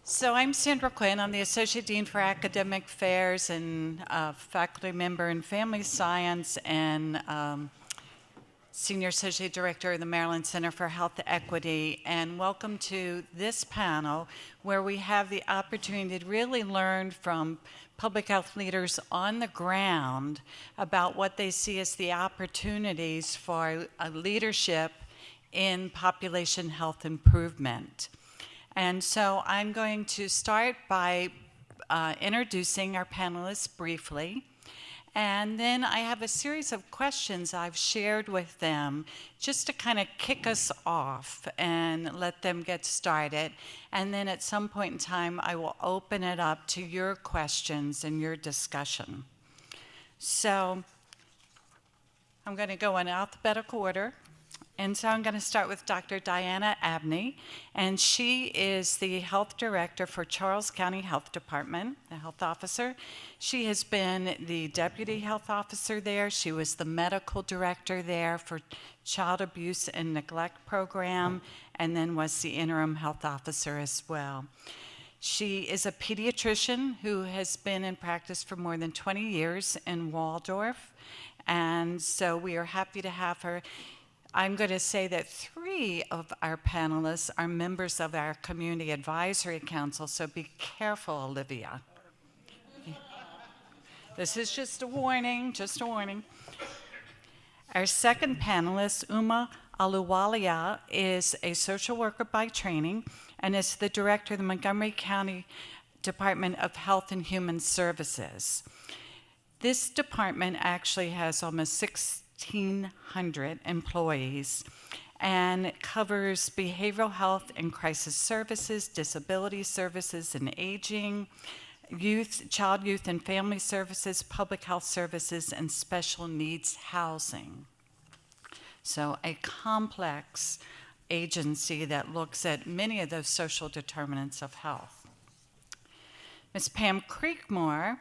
So I'm Sandra Quinn. I'm the Associate Dean for Academic Affairs and faculty member in Family Science and Senior Associate Director of the Maryland Center for Health Equity. And welcome to this panel where we have the opportunity to really learn from public health leaders on the ground about what they see as the opportunities for leadership in population health improvement. And so I'm going to start by introducing our panelists briefly. And then I have a series of questions I've shared with them just to kind of kick us off and let them get started. And then at some point in time, I will open it up to your questions and your discussion. So I'm going to go in alphabetical order. And so I'm going to start with Dr. Diana Abney, and she is the health director for Charles County Health Department, the health officer. She has been the deputy health officer there. She was the medical director there for child abuse and neglect program, and then was the interim health officer as well. She is a pediatrician who has been in practice for more than 20 years in Waldorf, and so we are happy to have her. I'm going to say that 3 of our panelists are members of our Community Advisory Council, so be careful, Olivia. This is just a warning, just a warning. Our second panelist, Ahluwalia, is a social worker by training and is the director of the Montgomery County Department of Health and Human Services. This department actually has almost 1,600 employees, and it covers behavioral health and crisis services, disability services and aging, child, youth, and family services, public health services, and special needs housing. So a complex agency that looks at many of those social determinants of health. Ms. Pam Creekmur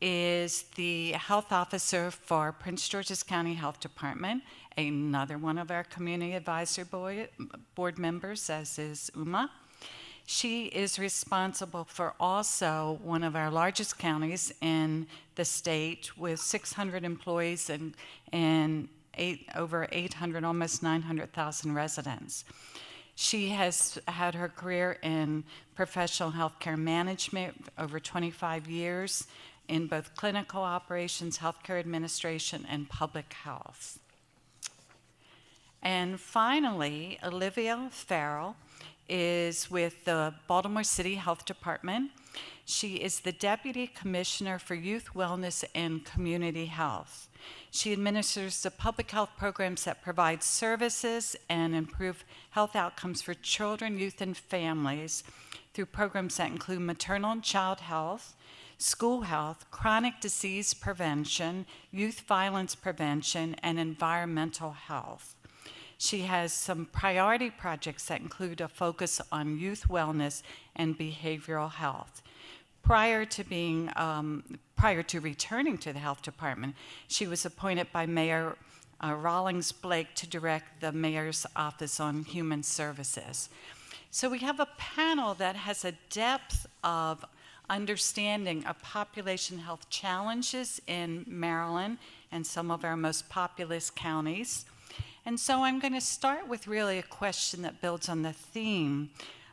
is the health officer for Prince George's County Health Department, another one of our community advisory board members, as is Uma. She is responsible for also one of our largest counties in the state with 600 employees and over 800, almost 900,000 residents. She has had her career in professional healthcare management over 25 years, in both clinical operations, healthcare administration, and public health. And finally, Olivia Farrell is with the Baltimore City Health Department. She is the Deputy Commissioner for Youth Wellness and Community Health. She administers the public health programs that provide services and improve health outcomes for children, youth, and families through programs that include maternal and child health, school health, chronic disease prevention, youth violence prevention, and environmental health. She has some priority projects that include a focus on youth wellness and behavioral health. Prior to returning to the health department, she was appointed by Mayor Rawlings Blake to direct the Mayor's Office on Human Services. So we have a panel that has a depth of understanding of population health challenges in Maryland and some of our most populous counties. And so I'm going to start with really a question that builds on the themes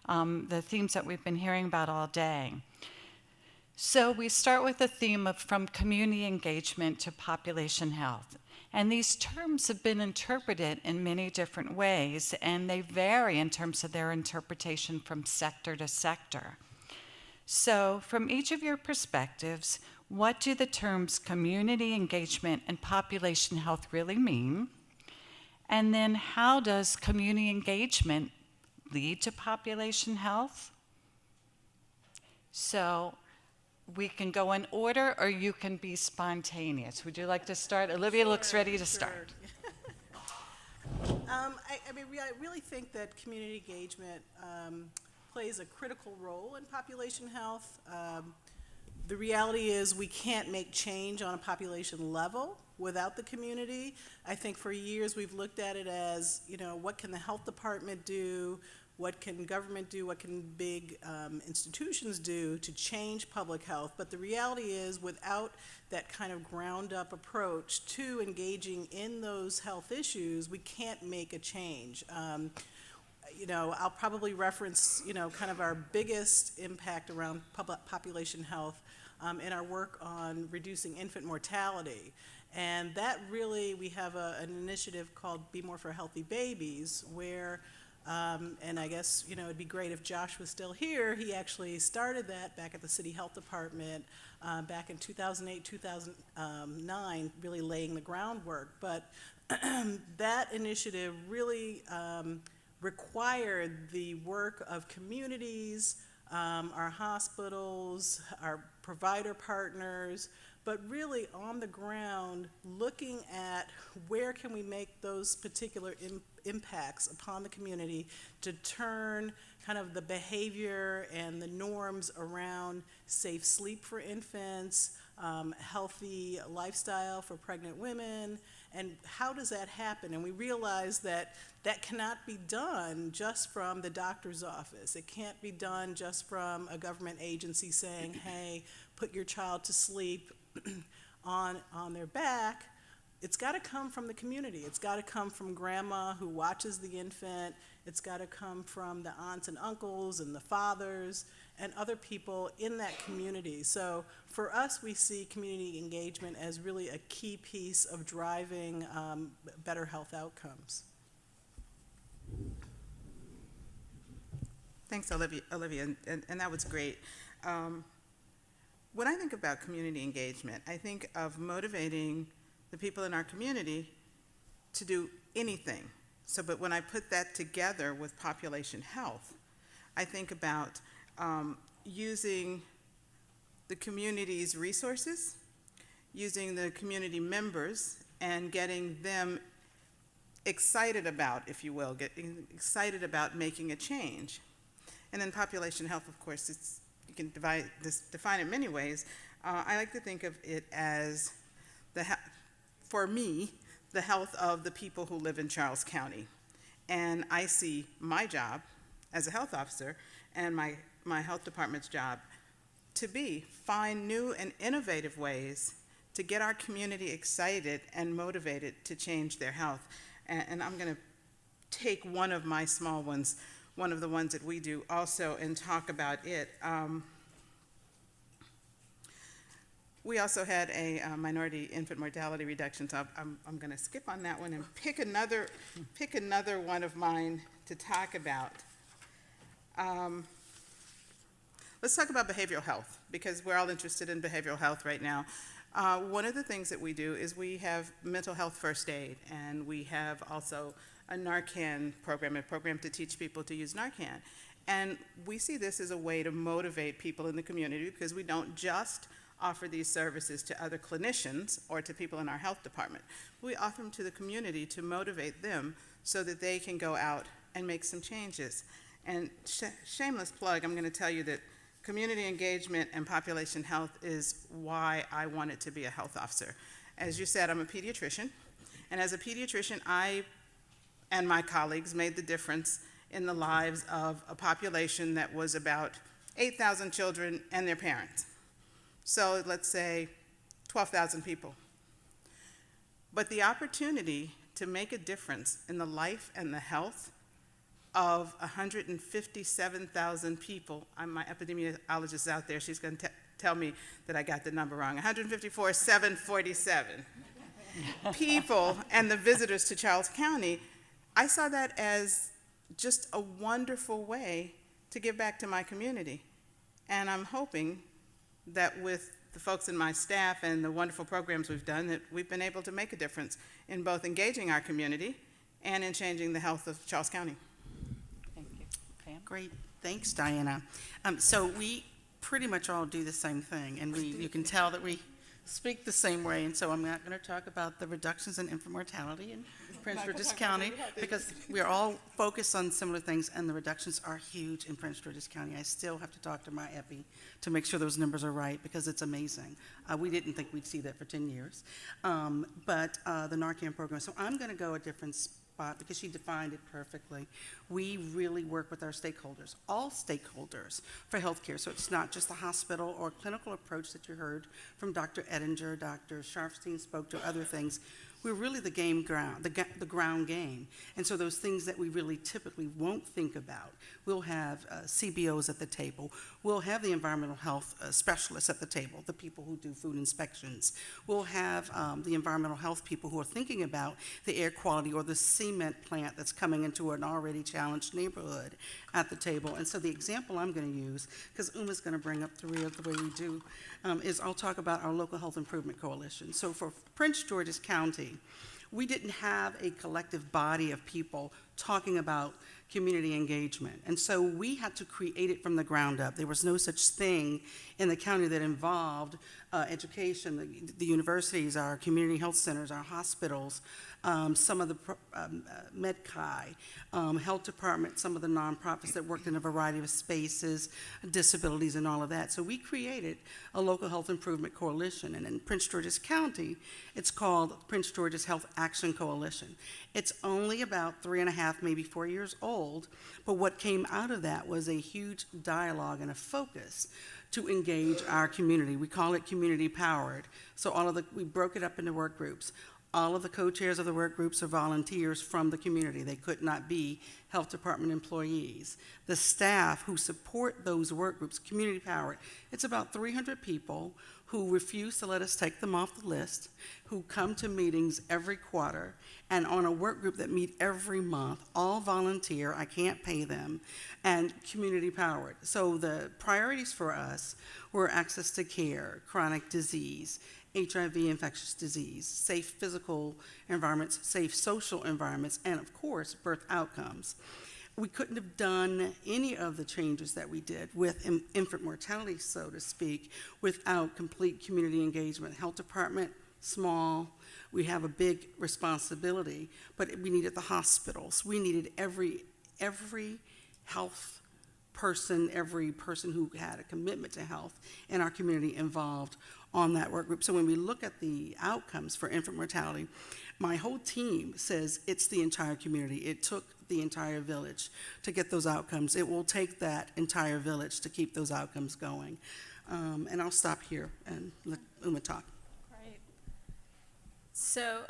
that we've been hearing about all day. So we start with the theme of from community engagement to population health. And these terms have been interpreted in many different ways, and they vary in terms of their interpretation from sector to sector. So from each of your perspectives, what do the terms community engagement and population health really mean? And then how does community engagement lead to population health? So we can go in order, or you can be spontaneous. Would you like to start? Olivia looks ready to start. I really think that community engagement plays a critical role in population health. The reality is we can't make change on a population level without the community. I think for years we've looked at it as, what can the health department do? what can government do, what can big institutions do to change public health. But the reality is, without that kind of ground-up approach to engaging in those health issues, we can't make a change. You know, I'll probably reference, you know, kind of our biggest impact around population health in our work on reducing infant mortality. And that really, we have an initiative called Be More for Healthy Babies, where, and I guess, you know, it'd be great if Josh was still here. He actually started that back at the City Health Department back in 2008, 2009, really laying the groundwork. But that initiative really required the work of communities, our hospitals, our provider partners, but really on the ground looking at where can we make those particular impacts upon the community to turn kind of the behavior and the norms around safe sleep for infants, healthy lifestyle for pregnant women, and how does that happen? And we realize that that cannot be done just from the doctor's office. It can't be done just from a government agency saying, hey, put your child to sleep on their back. It's got to come from the community. It's got to come from grandma who watches the infant. It's got to come from the aunts and uncles and the fathers and other people in that community. So for us, we see community engagement as really a key piece of driving better health outcomes. Thanks, Olivia, and that was great. When I think about community engagement, I think of motivating the people in our community to do anything. But when I put that together with population health, I think about using the community's resources, using the community members, and getting them excited about, if you will, getting excited about making a change. And then population health, of course, you can define it in many ways. I like to think of it as, for me, the health of the people who live in Charles County. And I see my job as a health officer and my health department's job to find new and innovative ways to get our community excited and motivated to change their health. And I'm going to take one of my small ones, one of the ones that we do also, and talk about it. We also had a minority infant mortality reduction, so I'm going to skip on that one and pick another one of mine to talk about. Let's talk about behavioral health, because we're all interested in behavioral health right now. One of the things that we do is we have mental health first aid, and we have also a Narcan program, a program to teach people to use Narcan. And we see this as a way to motivate people in the community, because we don't just offer these services to other clinicians or to people in our health department. We offer them to the community to motivate them so that they can go out and make some changes. And shameless plug, I'm going to tell you that community engagement and population health is why I wanted to be a health officer. As you said, I'm a pediatrician, and as a pediatrician, I and my colleagues made the difference in the lives of a population that was about 8,000 children and their parents. So let's say 12,000 people. But the opportunity to make a difference in the life and the health of 157,000 people, my epidemiologist is out there, she's going to tell me that I got the number wrong, 154,747 people and the visitors to Charles County, I saw that as just a wonderful way to give back to my community. And I'm hoping that with the folks in my staff and the wonderful programs we've done, that we've been able to make a difference in both engaging our community and in changing the health of Charles County. Thank you. Pam? Great, thanks, Diana. So we pretty much all do the same thing, and you can tell that we speak the same way, and so I'm not going to talk about the reductions in infant mortality in Prince George's County, because we're all focused on similar things, and the reductions are huge in Prince George's County. I still have to talk to my epi to make sure those numbers are right, because it's amazing. We didn't think we'd see that for 10 years. But the Narcan program, so I'm going to go a different spot because she defined it perfectly. We really work with our stakeholders, all stakeholders, for healthcare. So it's not just the hospital or clinical approach that you heard from Dr. Ettinger, Dr. Sharfstein spoke to other things. We're really the the ground game. And so those things that we really typically won't think about, we'll have CBOs at the table. We'll have the environmental health specialists at the table, the people who do food inspections. We'll have the environmental health people who are thinking about the air quality or the cement plant that's coming into an already challenged neighborhood at the table. And so the example I'm going to use, because Uma's going to bring up the real the way we do, is I'll talk about our local health improvement coalition. So for Prince George's County, we didn't have a collective body of people talking about community engagement. And so we had to create it from the ground up. There was no such thing in the county that involved education, the universities, our community health centers, our hospitals, some of the MedChi, health department, some of the nonprofits that worked in a variety of spaces, disabilities and all of that. So we created a local health improvement coalition. And in Prince George's County, it's called Prince George's Health Action Coalition. It's only about 3.5, maybe 4 years old, but what came out of that was a huge dialogue and a focus to engage our community. We call it community powered. So we broke it up into work groups. All of the co-chairs of the work groups are volunteers from the community. They could not be health department employees. The staff who support those work groups, community powered, it's about 300 people who refuse to let us take them off the list, who come to meetings every quarter, and on a work group that meet every month, all volunteer, I can't pay them, and community powered. So the priorities for us were access to care, chronic disease, HIV, infectious disease, safe physical environments, safe social environments, and of course, birth outcomes. We couldn't have done any of the changes that we did with infant mortality, so to speak, without complete community engagement. Health department, small, we have a big responsibility, but we needed the hospitals. We needed every health person, every person who had a commitment to health in our community involved on that work group. So when we look at the outcomes for infant mortality, my whole team says it's the entire community. It took the entire village to get those outcomes. It will take that entire village to keep those outcomes going. And I'll stop here and let Uma talk. Great. So,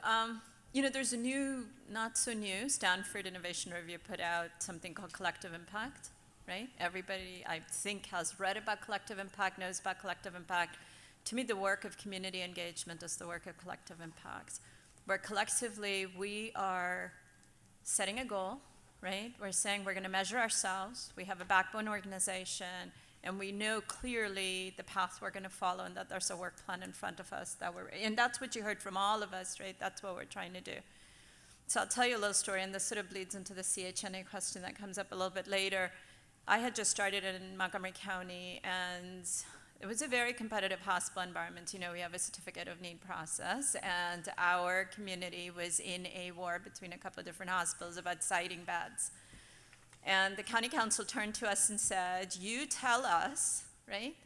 there's a new, not so new, Stanford Innovation Review put out something called Collective Impact, right? Everybody, I think, has read about collective impact, knows about collective impact. To me, the work of community engagement is the work of collective impacts, where collectively we are setting a goal, right? We're saying we're going to measure ourselves. We have a backbone organization, and we know clearly the path we're going to follow, and that there's a work plan in front of us and that's what you heard from all of us, right? That's what we're trying to do. So I'll tell you a little story, and this sort of bleeds into the CHNA question that comes up a little bit later. I had just started in Montgomery County, and it was a very competitive hospital environment. We have a certificate of need process, and our community was in a war between a couple of different hospitals about siting beds. And the county council turned to us and said, you tell us, right?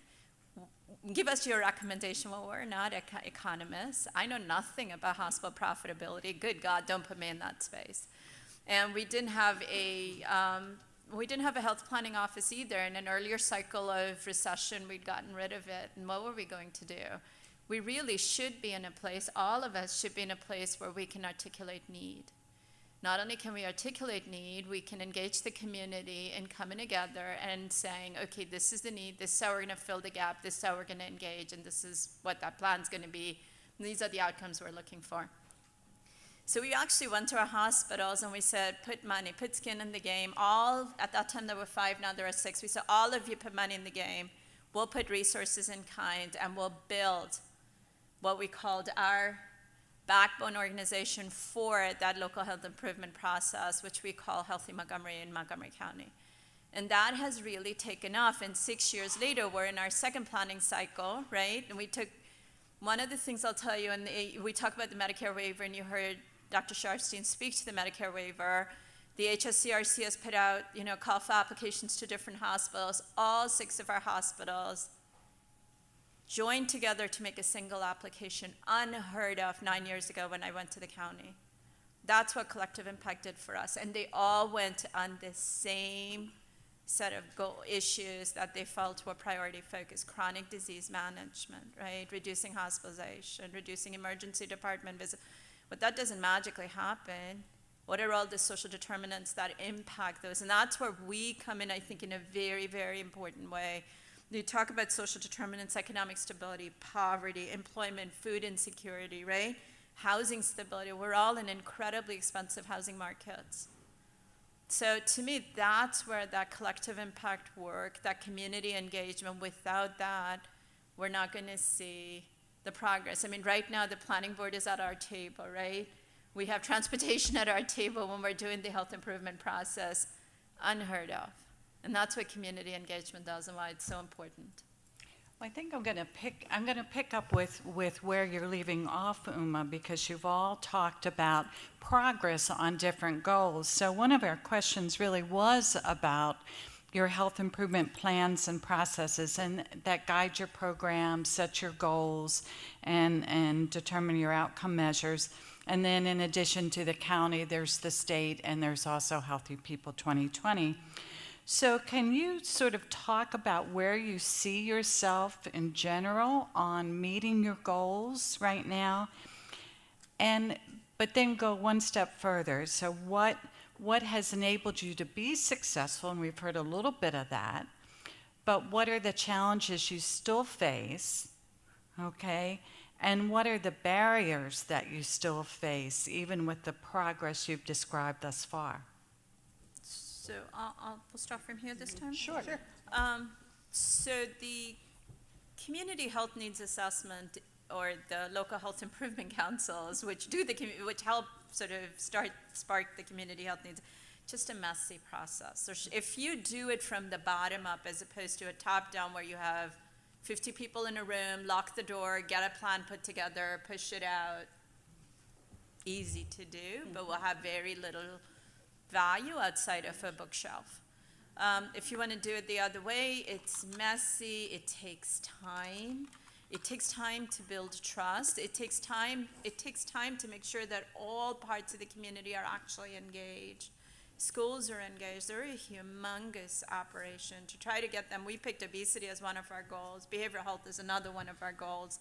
Give us your recommendation. Well, we're not economists. I know nothing about hospital profitability. Good God, don't put me in that space. And we didn't have a health planning office either. In an earlier cycle of recession, we'd gotten rid of it. And what were we going to do? We really should be in a place, all of us should be in a place where we can articulate need. Not only can we articulate need, we can engage the community in coming together and saying, okay, this is the need, this is how we're going to fill the gap, this is how we're going to engage, and this is what that plan's going to be. And these are the outcomes we're looking for. So we actually went to our hospitals and we said, put money, put skin in the game. At that time there were 5, now there are 6. We said, all of you put money in the game. We'll put resources in kind, and we'll build what we called our backbone organization for that local health improvement process, which we call Healthy Montgomery in Montgomery County. And that has really taken off. And 6 years later, we're in our second planning cycle, right? And we took, one of the things I'll tell you, and we talk about the Medicare waiver, and you heard Dr. Sharfstein speak to the Medicare waiver. The HSCRC has put out, call for applications to different hospitals. All 6 of our hospitals joined together to make a single application, unheard of 9 years ago when I went to the county. That's what collective impact did for us. And they all went on the same set of goal issues that they felt were priority focus: chronic disease management, right? Reducing hospitalization, reducing emergency department visits. But that doesn't magically happen. What are all the social determinants that impact those? And that's where we come in, I think, in a very, very important way. You talk about social determinants: economic stability, poverty, employment, food insecurity, right? Housing stability. We're all in incredibly expensive housing markets. So to me, that's where that collective impact work, that community engagement, without that, we're not going to see the progress. I mean, right now, the planning board is at our table, right? We have transportation at our table when we're doing the health improvement process, unheard of. And that's what community engagement does and why it's so important. Well, I think I'm going to pick up with where you're leaving off, Uma, because you've all talked about progress on different goals. So one of our questions really was about your health improvement plans and processes, and that guide your program, set your goals, and determine your outcome measures. And then in addition to the county, there's the state, and there's also Healthy People 2020. So can you sort of talk about where you see yourself in general on meeting your goals right now? But then go one step further. So what has enabled you to be successful? And we've heard a little bit of that. But what are the challenges you still face? Okay? And what are the barriers that you still face, even with the progress you've described thus far? So we'll start from here this time? Sure. So the community health needs assessment, or the local health improvement councils, which help sort of spark the community health needs, just a messy process. So if you do it from the bottom up as opposed to a top down where you have 50 people in a room, lock the door, get a plan put together, push it out, easy to do, but will have very little value outside of a bookshelf. If you want to do it the other way, it's messy, it takes time. It takes time to build trust. It takes time to make sure that all parts of the community are actually engaged. Schools are engaged. They're a humongous operation to try to get them. We picked obesity as one of our goals. Behavioral health is another one of our goals.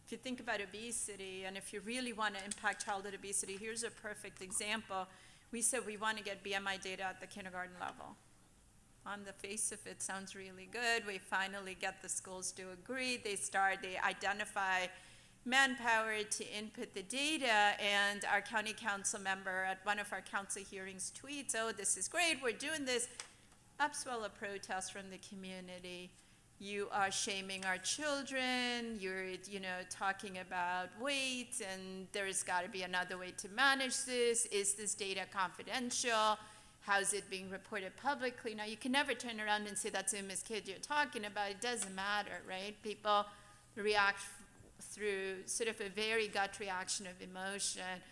If you think about obesity, and if you really want to impact childhood obesity, here's a perfect example. We said we want to get BMI data at the kindergarten level. On the face of it, sounds really good. We finally get the schools to agree. They identify manpower to input the data, and our county council member at one of our council hearings tweets, "Oh, this is great, we're doing this." Upswell a protest from the community. You are shaming our children, you're talking about weight, and there's got to be another way to manage this. Is this data confidential? How's it being reported publicly? Now, you can never turn around and say that's Uma's kid you're talking about. It doesn't matter, right? People react through sort of a very gut reaction of emotion.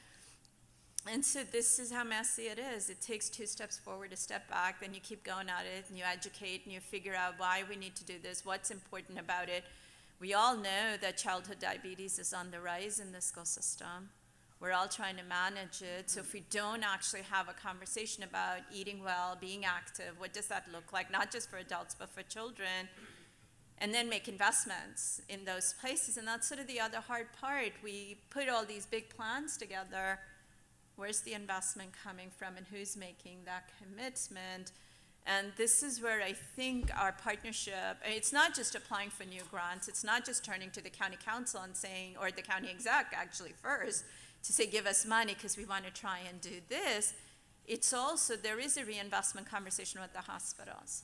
And so this is how messy it is. It takes 2 steps forward, a step back, then you keep going at it, and you educate, and you figure out why we need to do this, what's important about it. We all know that childhood diabetes is on the rise in the school system. We're all trying to manage it. So if we don't actually have a conversation about eating well, being active, what does that look like, not just for adults, but for children, and then make investments in those places. And that's sort of the other hard part. We put all these big plans together. Where's the investment coming from, and who's making that commitment? And this is where I think our partnership, it's not just applying for new grants, it's not just turning to the county council and saying, or the county exec actually first, to say, give us money because we want to try and do this. It's also, there is a reinvestment conversation with the hospitals.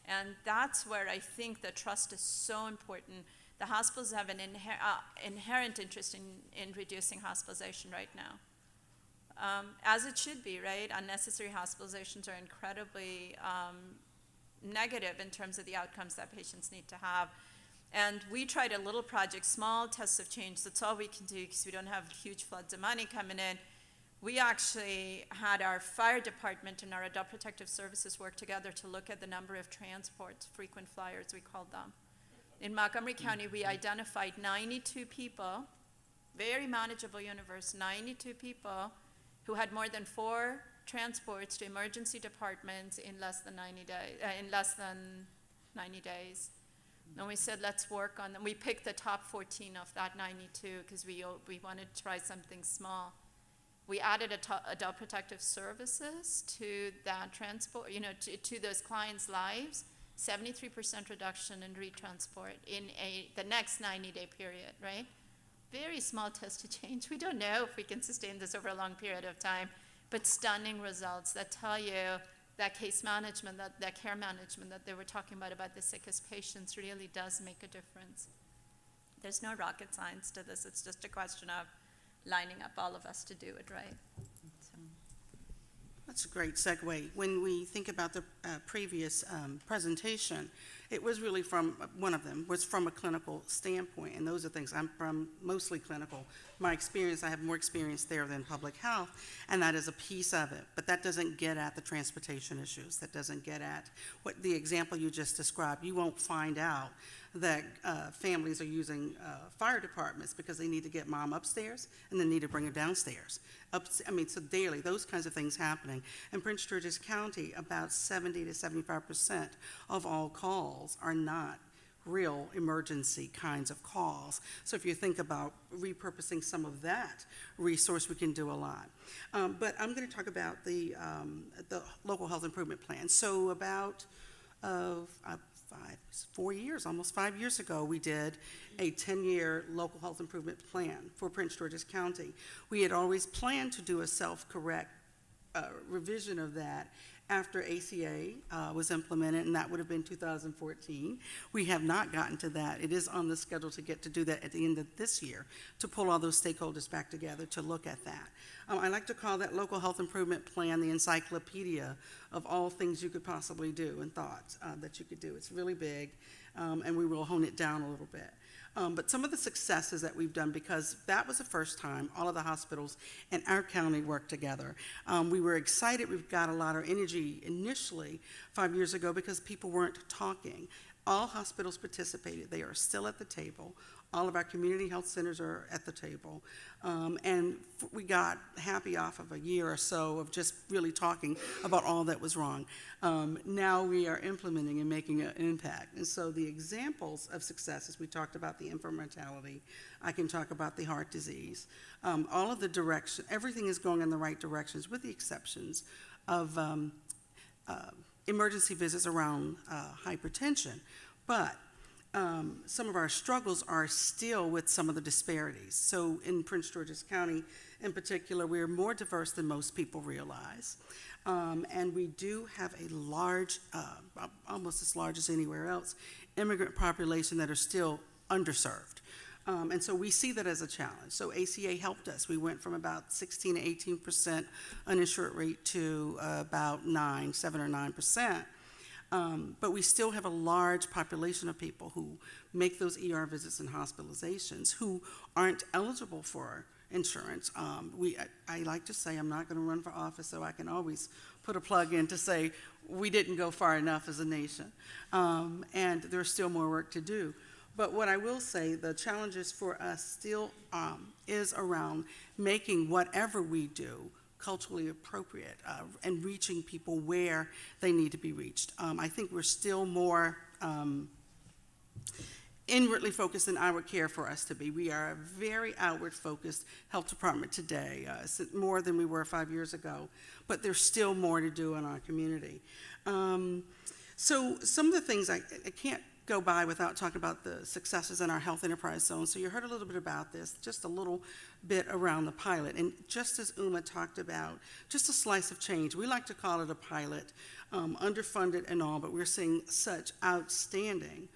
And that's where I think the trust is so important. The hospitals have an inherent interest in reducing hospitalization right now. As it should be, right? Unnecessary hospitalizations are incredibly negative in terms of the outcomes that patients need to have. And we tried a little project, small tests of change. That's all we can do because we don't have huge floods of money coming in. We actually had our fire department and our adult protective services work together to look at the number of transports, frequent flyers, we called them. In Montgomery County, we identified 92 people, very manageable universe, 92 people who had more than 4 transports to emergency departments in less than 90 days. And we said, let's work on them. We picked the top 14 of that 92 because we wanted to try something small. We added adult protective services to that transport, to those clients' lives. 73% reduction in retransport in the next 90-day period, right? Very small test to change. We don't know if we can sustain this over a long period of time, but stunning results that tell you that case management, that care management that they were talking about the sickest patients really does make a difference. There's no rocket science to this. It's just a question of lining up all of us to do it right. So. That's a great segue. When we think about the previous presentation, it was really one of them was from a clinical standpoint, and those are things I'm from, mostly clinical. My experience, I have more experience there than public health, and that is a piece of it, but that doesn't get at the transportation issues. That doesn't get at what the example you just described. You won't find out that families are using fire departments because they need to get mom upstairs and then need to bring her downstairs. So daily, those kinds of things happening. In Prince George's County, about 70 to 75% of all calls are not real emergency kinds of calls. So if you think about repurposing some of that resource, we can do a lot. But I'm going to talk about the local health improvement plan. So about almost 5 years ago, we did a 10-year local health improvement plan for Prince George's County. We had always planned to do a self-correct revision of that after ACA was implemented, and that would have been 2014. We have not gotten to that. It is on the schedule to do that at the end of this year, to pull all those stakeholders back together to look at that. I like to call that local health improvement plan the encyclopedia of all things you could possibly do and thoughts that you could do. It's really big, and we will hone it down a little bit. But some of the successes that we've done, because that was the first time all of the hospitals in our county worked together. We were excited. We've got a lot of energy initially 5 years ago because people weren't talking. All hospitals participated. They are still at the table. All of our community health centers are at the table. And we got happy off of a year or so of just really talking about all that was wrong. Now we are implementing and making an impact. And so the examples of successes, we talked about the infant mortality. I can talk about the heart disease. All of the direction, everything is going in the right directions with the exceptions of emergency visits around hypertension. But some of our struggles are still with some of the disparities. So in Prince George's County in particular, we are more diverse than most people realize. And we do have a large, almost as large as anywhere else, immigrant population that are still underserved. And so we see that as a challenge. So ACA helped us. We went from about 16 to 18% uninsured rate to about 7 or 9%. But we still have a large population of people who make those ER visits and hospitalizations who aren't eligible for insurance. I like to say I'm not going to run for office, so I can always put a plug in to say we didn't go far enough as a nation, and there's still more work to do. But what I will say, the challenges for us still is around making whatever we do culturally appropriate and reaching people where they need to be reached. I think we're still more inwardly focused than I would care for us to be. We are a very outward focused health department today, more than we were 5 years ago, but there's still more to do in our community. So some of the things I can't go by without talking about the successes in our health enterprise zone. So you heard a little bit about this, just a little bit around the pilot. And just as Uma talked about, just a slice of change. We like to call it a pilot, underfunded and all, but we're seeing such outstanding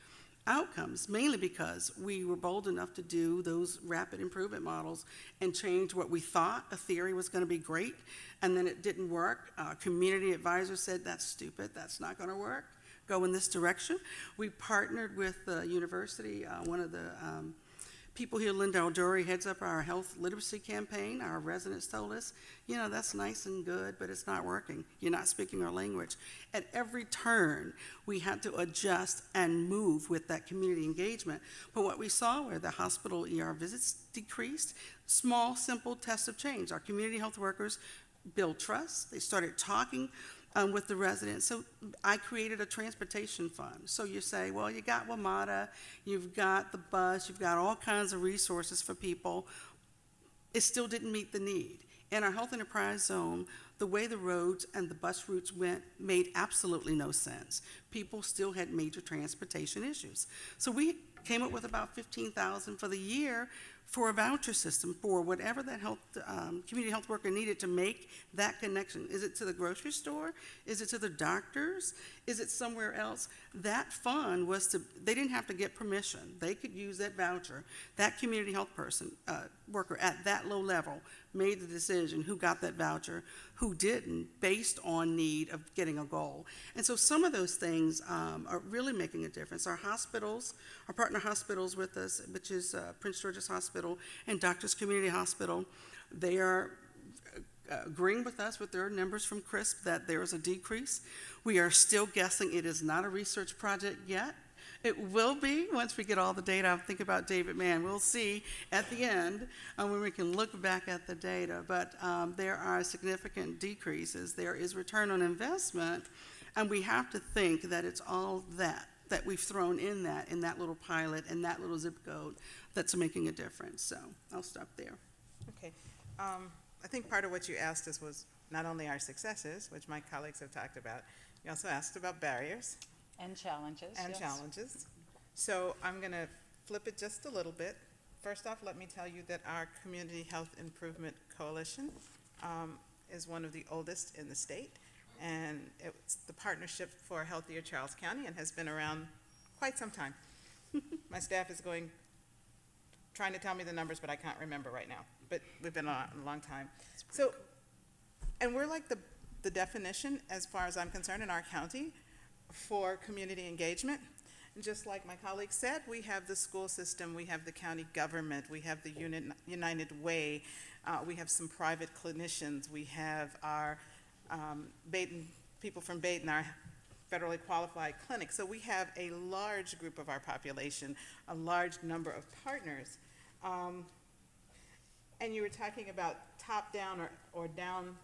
outcomes, mainly because we were bold enough to do those rapid improvement models and change what we thought a theory was going to be great, and then it didn't work. Community advisors said, that's stupid, that's not going to work. Go in this direction. We partnered with the university, one of the people here, Linda Alduri heads up our health literacy campaign. Our residents told us, that's nice and good, but it's not working. You're not speaking our language. At every turn, we had to adjust and move with that community engagement. But what we saw were the hospital ER visits decreased. Small, simple tests of change. Our community health workers build trust. They started talking with the residents. So I created a transportation fund. So you say, well, you got WMATA, you've got the bus, you've got all kinds of resources for people. It still didn't meet the need. In our health enterprise zone, the way the roads and the bus routes went made absolutely no sense. People still had major transportation issues. So we came up with about $15,000 for the year for a voucher system for whatever that community health worker needed to make that connection. Is it to the grocery store? Is it to the doctors? Is it somewhere else? That fund was they didn't have to get permission. They could use that voucher. That community health worker at that low level made the decision who got that voucher, who didn't, based on need of getting a goal. And so some of those things are really making a difference. Our hospitals, our partner hospitals with us, which is Prince George's Hospital and Doctors Community Hospital, they are agreeing with us with their numbers from CRISP that there is a decrease. We are still guessing it is not a research project yet. It will be once we get all the data. I think about David Mann. We'll see at the end when we can look back at the data. But there are significant decreases. There is return on investment, and we have to think that it's all that we've thrown in that little pilot, and that little zip code that's making a difference. So I'll stop there. Okay. I think part of what you asked us was not only our successes, which my colleagues have talked about, you also asked about barriers. And challenges. Challenges. So I'm going to flip it just a little bit. First off, let me tell you that our Community Health Improvement Coalition is one of the oldest in the state, and it's the Partnership for a Healthier Charles County and has been around quite some time. My staff is trying to tell me the numbers, but I can't remember right now. But we've been on a long time. So, and we're like the definition, as far as I'm concerned, in our county for community engagement. And just like my colleague said, we have the school system, we have the county government, we have the United Way, we have some private clinicians, we have our people from Baton, our federally qualified clinic. So we have a large group of our population, a large number of partners. And you were talking about top down or down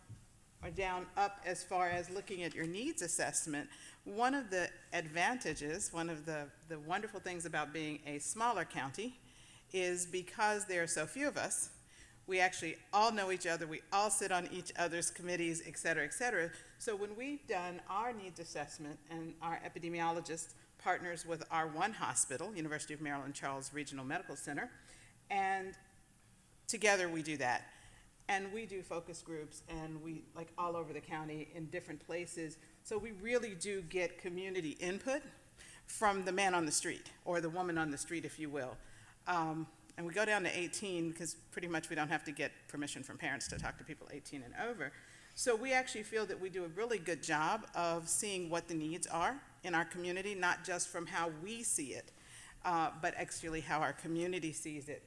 up as far as looking at your needs assessment. One of the advantages, one of the wonderful things about being a smaller county is because there are so few of us, we actually all know each other, we all sit on each other's committees, et cetera, et cetera. So when we've done our needs assessment and our epidemiologist partners with our one hospital, University of Maryland Charles Regional Medical Center, and together we do that. And we do focus groups, and we, like all over the county in different places. So we really do get community input from the man on the street, or the woman on the street, if you will. And we go down to 18 because pretty much we don't have to get permission from parents to talk to people 18 and over. So we actually feel that we do a really good job of seeing what the needs are in our community, not just from how we see it, but actually how our community sees it.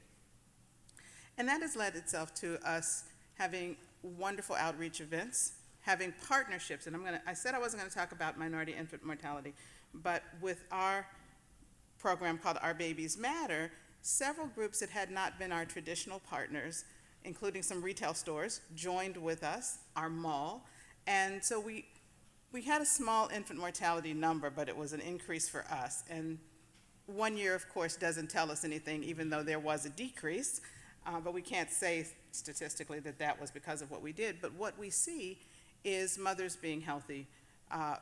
And that has led itself to us having wonderful outreach events, having partnerships. And I said I wasn't going to talk about minority infant mortality, but with our program called Our Babies Matter, several groups that had not been our traditional partners, including some retail stores, joined with us, our mall. And so we had a small infant mortality number, but it was an increase for us. And 1 year, of course, doesn't tell us anything, even though there was a decrease. But we can't say statistically that was because of what we did. But what we see is mothers being healthy,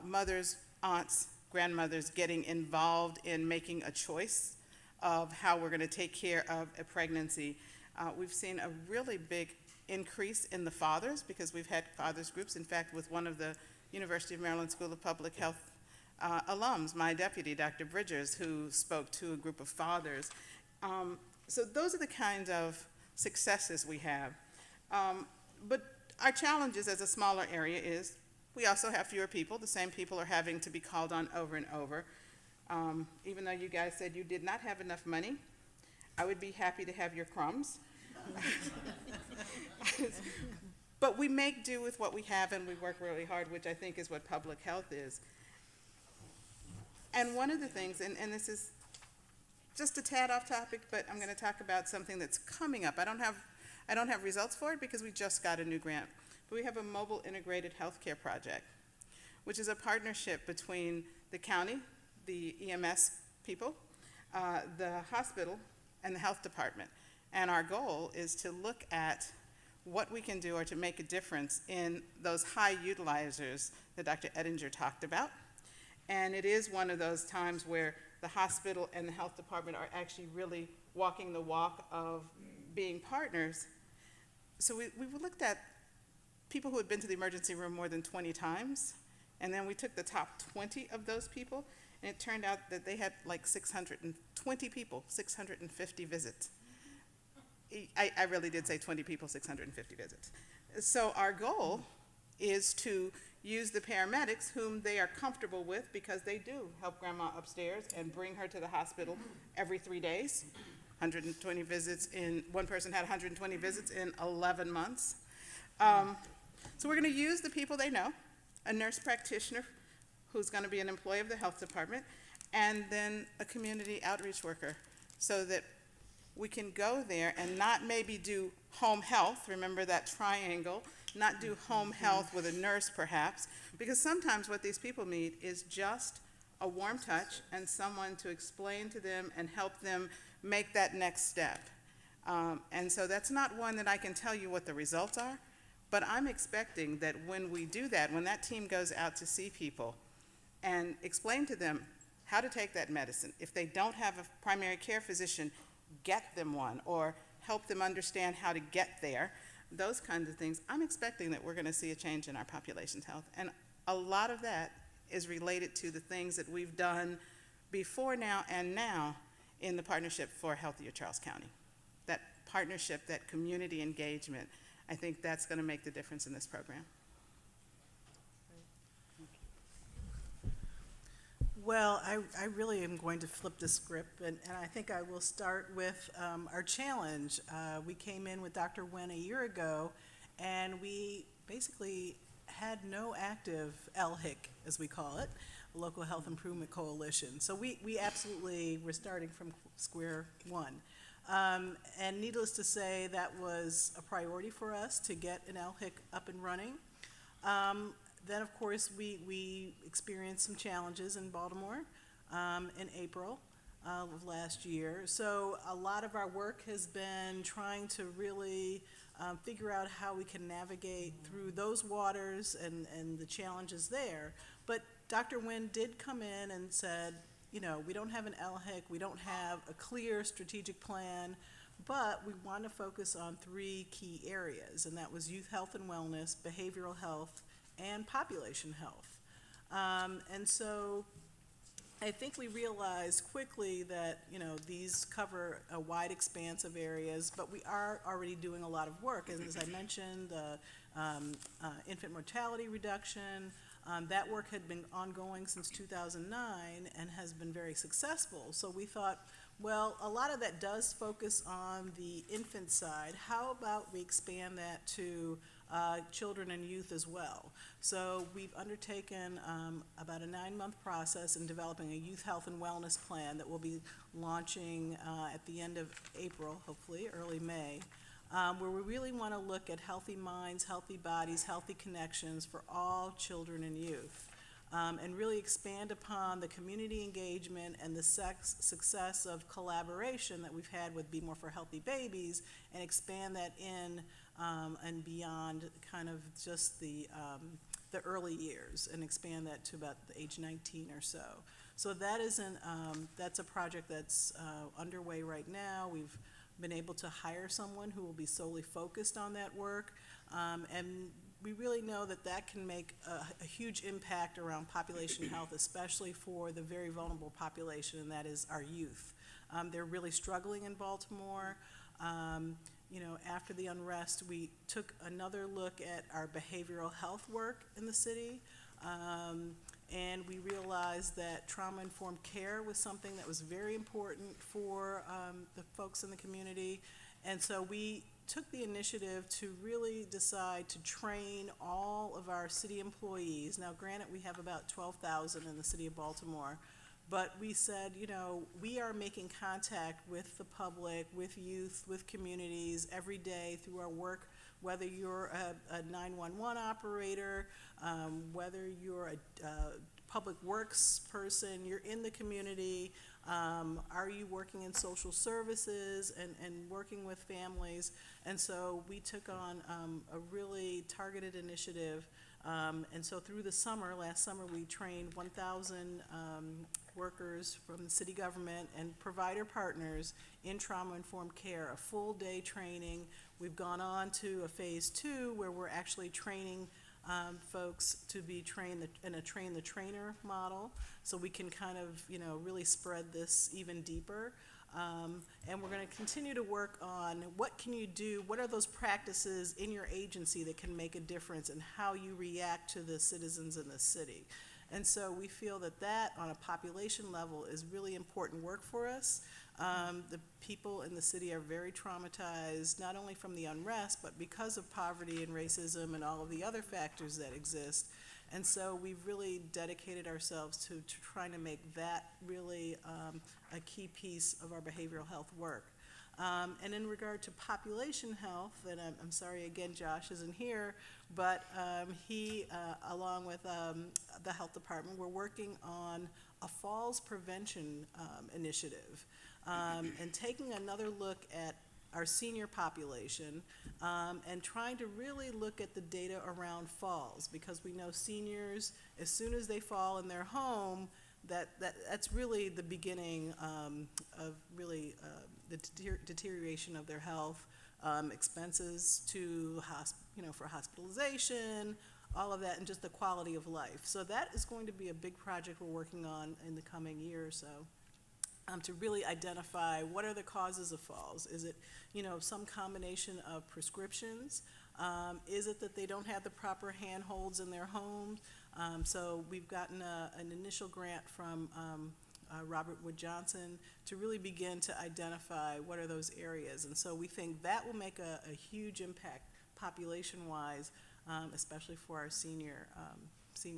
mothers, aunts, grandmothers getting involved in making a choice of how we're going to take care of a pregnancy. We've seen a really big increase in the fathers because we've had fathers groups. In fact, with one of the University of Maryland School of Public Health alums, my deputy, Dr. Bridgers, who spoke to a group of fathers. So those are the kinds of successes we have. But our challenges as a smaller area is we also have fewer people. The same people are having to be called on over and over. Even though you guys said you did not have enough money, I would be happy to have your crumbs. But we make do with what we have, and we work really hard, which I think is what public health is. And one of the things, and this is just a tad off topic, but I'm going to talk about something that's coming up. I don't have results for it because we just got a new grant. But we have a mobile integrated healthcare project, which is a partnership between the county, the EMS people, the hospital, and the health department. And our goal is to look at what we can do or to make a difference in those high utilizers that Dr. Ettinger talked about. And it is one of those times where the hospital and the health department are actually really walking the walk of being partners. So we looked at people who had been to the emergency room more than 20 times, and then we took the top 20 of those people, and it turned out that they had like 620 people, 650 visits. I really did say 20 people, 650 visits. So our goal is to use the paramedics whom they are comfortable with, because they do help grandma upstairs and bring her to the hospital every 3 days. 120 visits one person had 120 visits in 11 months. So we're going to use the people they know, a nurse practitioner who's going to be an employee of the health department, and then a community outreach worker, so that we can go there and not maybe do home health, remember that triangle, not do home health with a nurse perhaps, because sometimes what these people need is just a warm touch and someone to explain to them and help them make that next step. And so that's not one that I can tell you what the results are, but I'm expecting that when we do that, when that team goes out to see people and explain to them how to take that medicine, if they don't have a primary care physician, get them one, or help them understand how to get there, those kinds of things, I'm expecting that we're going to see a change in our population's health. And a lot of that is related to the things that we've done before now and now in the Partnership for Healthier Charles County. That partnership, that community engagement, I think that's going to make the difference in this program. Well, I really am going to flip the script, and I think I will start with our challenge. We came in with Dr. Wen a year ago, and we basically had no active LHIC, as we call it, Local Health Improvement Coalition. So we absolutely were starting from square one. And needless to say, that was a priority for us to get an LHIC up and running. Then, of course, we experienced some challenges in Baltimore in April of last year. So a lot of our work has been trying to really figure out how we can navigate through those waters and the challenges there. But Dr. Wen did come in and said, you know, we don't have an LHIC, we don't have a clear strategic plan, but we want to focus on 3 key areas, and that was youth health and wellness, behavioral health, and population health. And so I think we realized quickly that, you know, these cover a wide expanse of areas, but we are already doing a lot of work. And as I mentioned, infant mortality reduction, that work had been ongoing since 2009 and has been very successful. So we thought, well, a lot of that does focus on the infant side. How about we expand that to children and youth as well? So we've undertaken about a 9-month process in developing a youth health and wellness plan that will be launching at the end of April, hopefully early May, where we really want to look at healthy minds, healthy bodies, healthy connections for all children and youth. And really expand upon the community engagement and the success of collaboration that we've had with Be More for Healthy Babies, and expand that in and beyond kind of just the early years, and expand that to about the age 19 or so. So that is that's a project that's underway right now. We've been able to hire someone who will be solely focused on that work, and we really know that that can make a huge impact around population health, especially for the very vulnerable population, and that is our youth. They're really struggling in Baltimore. You know, after the unrest, we took another look at our behavioral health work in the city. And we realized that trauma-informed care was something that was very important for the folks in the community. And so we took the initiative to really decide to train all of our city employees. Now, granted, we have about 12,000 in the city of Baltimore, but we said, you know, we are making contact with the public, with youth, with communities every day through our work, whether you're a 911 operator, whether you're a public works person, you're in the community, are you working in social services and working with families? And so we took on a really targeted initiative. And so through the summer, last summer, we trained 1,000 workers from the city government and provider partners in trauma-informed care, a full-day training. We've gone on to a phase 2 where we're actually training folks to be trained in a train-the-trainer model, so we can kind of, you know, really spread this even deeper. And we're going to continue to work on what can you do, what are those practices in your agency that can make a difference in how you react to the citizens in the city. And so we feel that that, on a population level, is really important work for us. The people in the city are very traumatized, not only from the unrest, but because of poverty and racism and all of the other factors that exist. And so we've really dedicated ourselves to trying to make that really a key piece of our behavioral health work. And in regard to population health, and I'm sorry again Josh isn't here, but he, along with the health department, we're working on a falls prevention initiative, and taking another look at our senior population, and trying to really look at the data around falls, because we know seniors, as soon as they fall in their home, that's really the beginning of really the deterioration of their health, expenses to for hospitalization, all of that, and just the quality of life. So that is going to be a big project we're working on in the coming year or so. To really identify what are the causes of falls. Is it, some combination of prescriptions? Is it that they don't have the proper handholds in their home? So we've gotten an initial grant from Robert Wood Johnson to really begin to identify what are those areas. And so we think that will make a huge impact population-wise, especially for our senior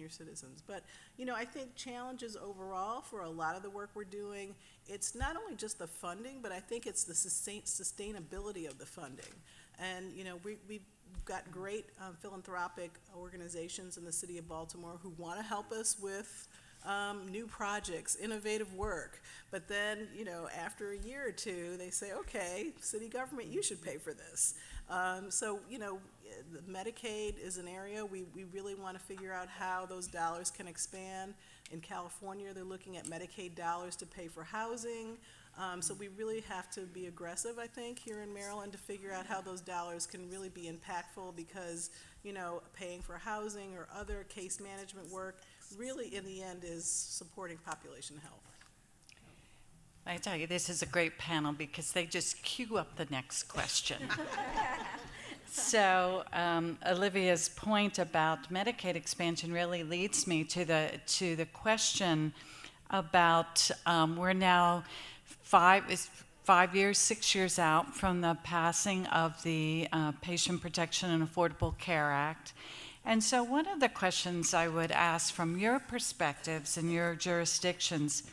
citizens. But, I think challenges overall for a lot of the work we're doing, it's not only just the funding, but I think it's the sustainability of the funding. And, we've got great philanthropic organizations in the city of Baltimore who want to help us with new projects, innovative work. But then, after a year or two, they say, okay, city government, you should pay for this. So, Medicaid is an area we really want to figure out how those dollars can expand. In California, they're looking at Medicaid dollars to pay for housing. So we really have to be aggressive, I think, here in Maryland to figure out how those dollars can really be impactful, because, paying for housing or other case management work really in the end is supporting population health. I tell you, this is a great panel because they just queue up the next question. So Olivia's point about Medicaid expansion really leads me to the question about we're now 6 years out from the passing of the Patient Protection and Affordable Care Act. And so one of the questions I would ask from your perspectives and your jurisdictions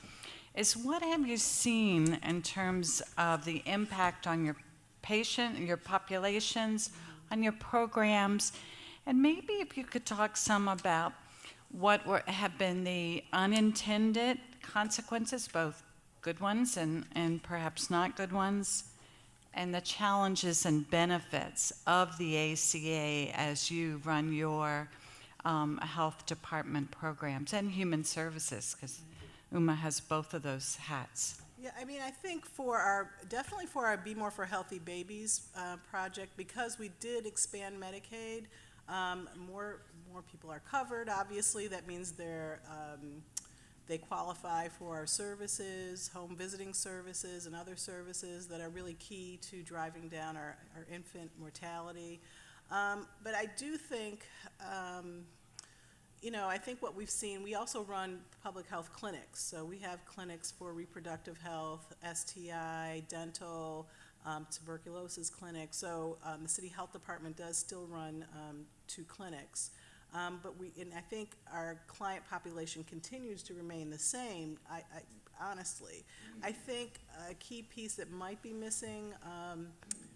is, what have you seen in terms of the impact on your patient, your populations, on your programs? And maybe if you could talk some about what have been the unintended consequences, both good ones and perhaps not good ones, and the challenges and benefits of the ACA as you run your health department programs and human services, because UMA has both of those hats. Yeah, I think definitely for our Be More for Healthy Babies project, because we did expand Medicaid, more people are covered. Obviously, that means they qualify for our services, home visiting services, and other services that are really key to driving down our infant mortality. But I do think, you know, I think what we've seen, we also run public health clinics. So we have clinics for reproductive health, STI, dental, tuberculosis clinics. So the city health department does still run 2 clinics. And I think our client population continues to remain the same, honestly. I think a key piece that might be missing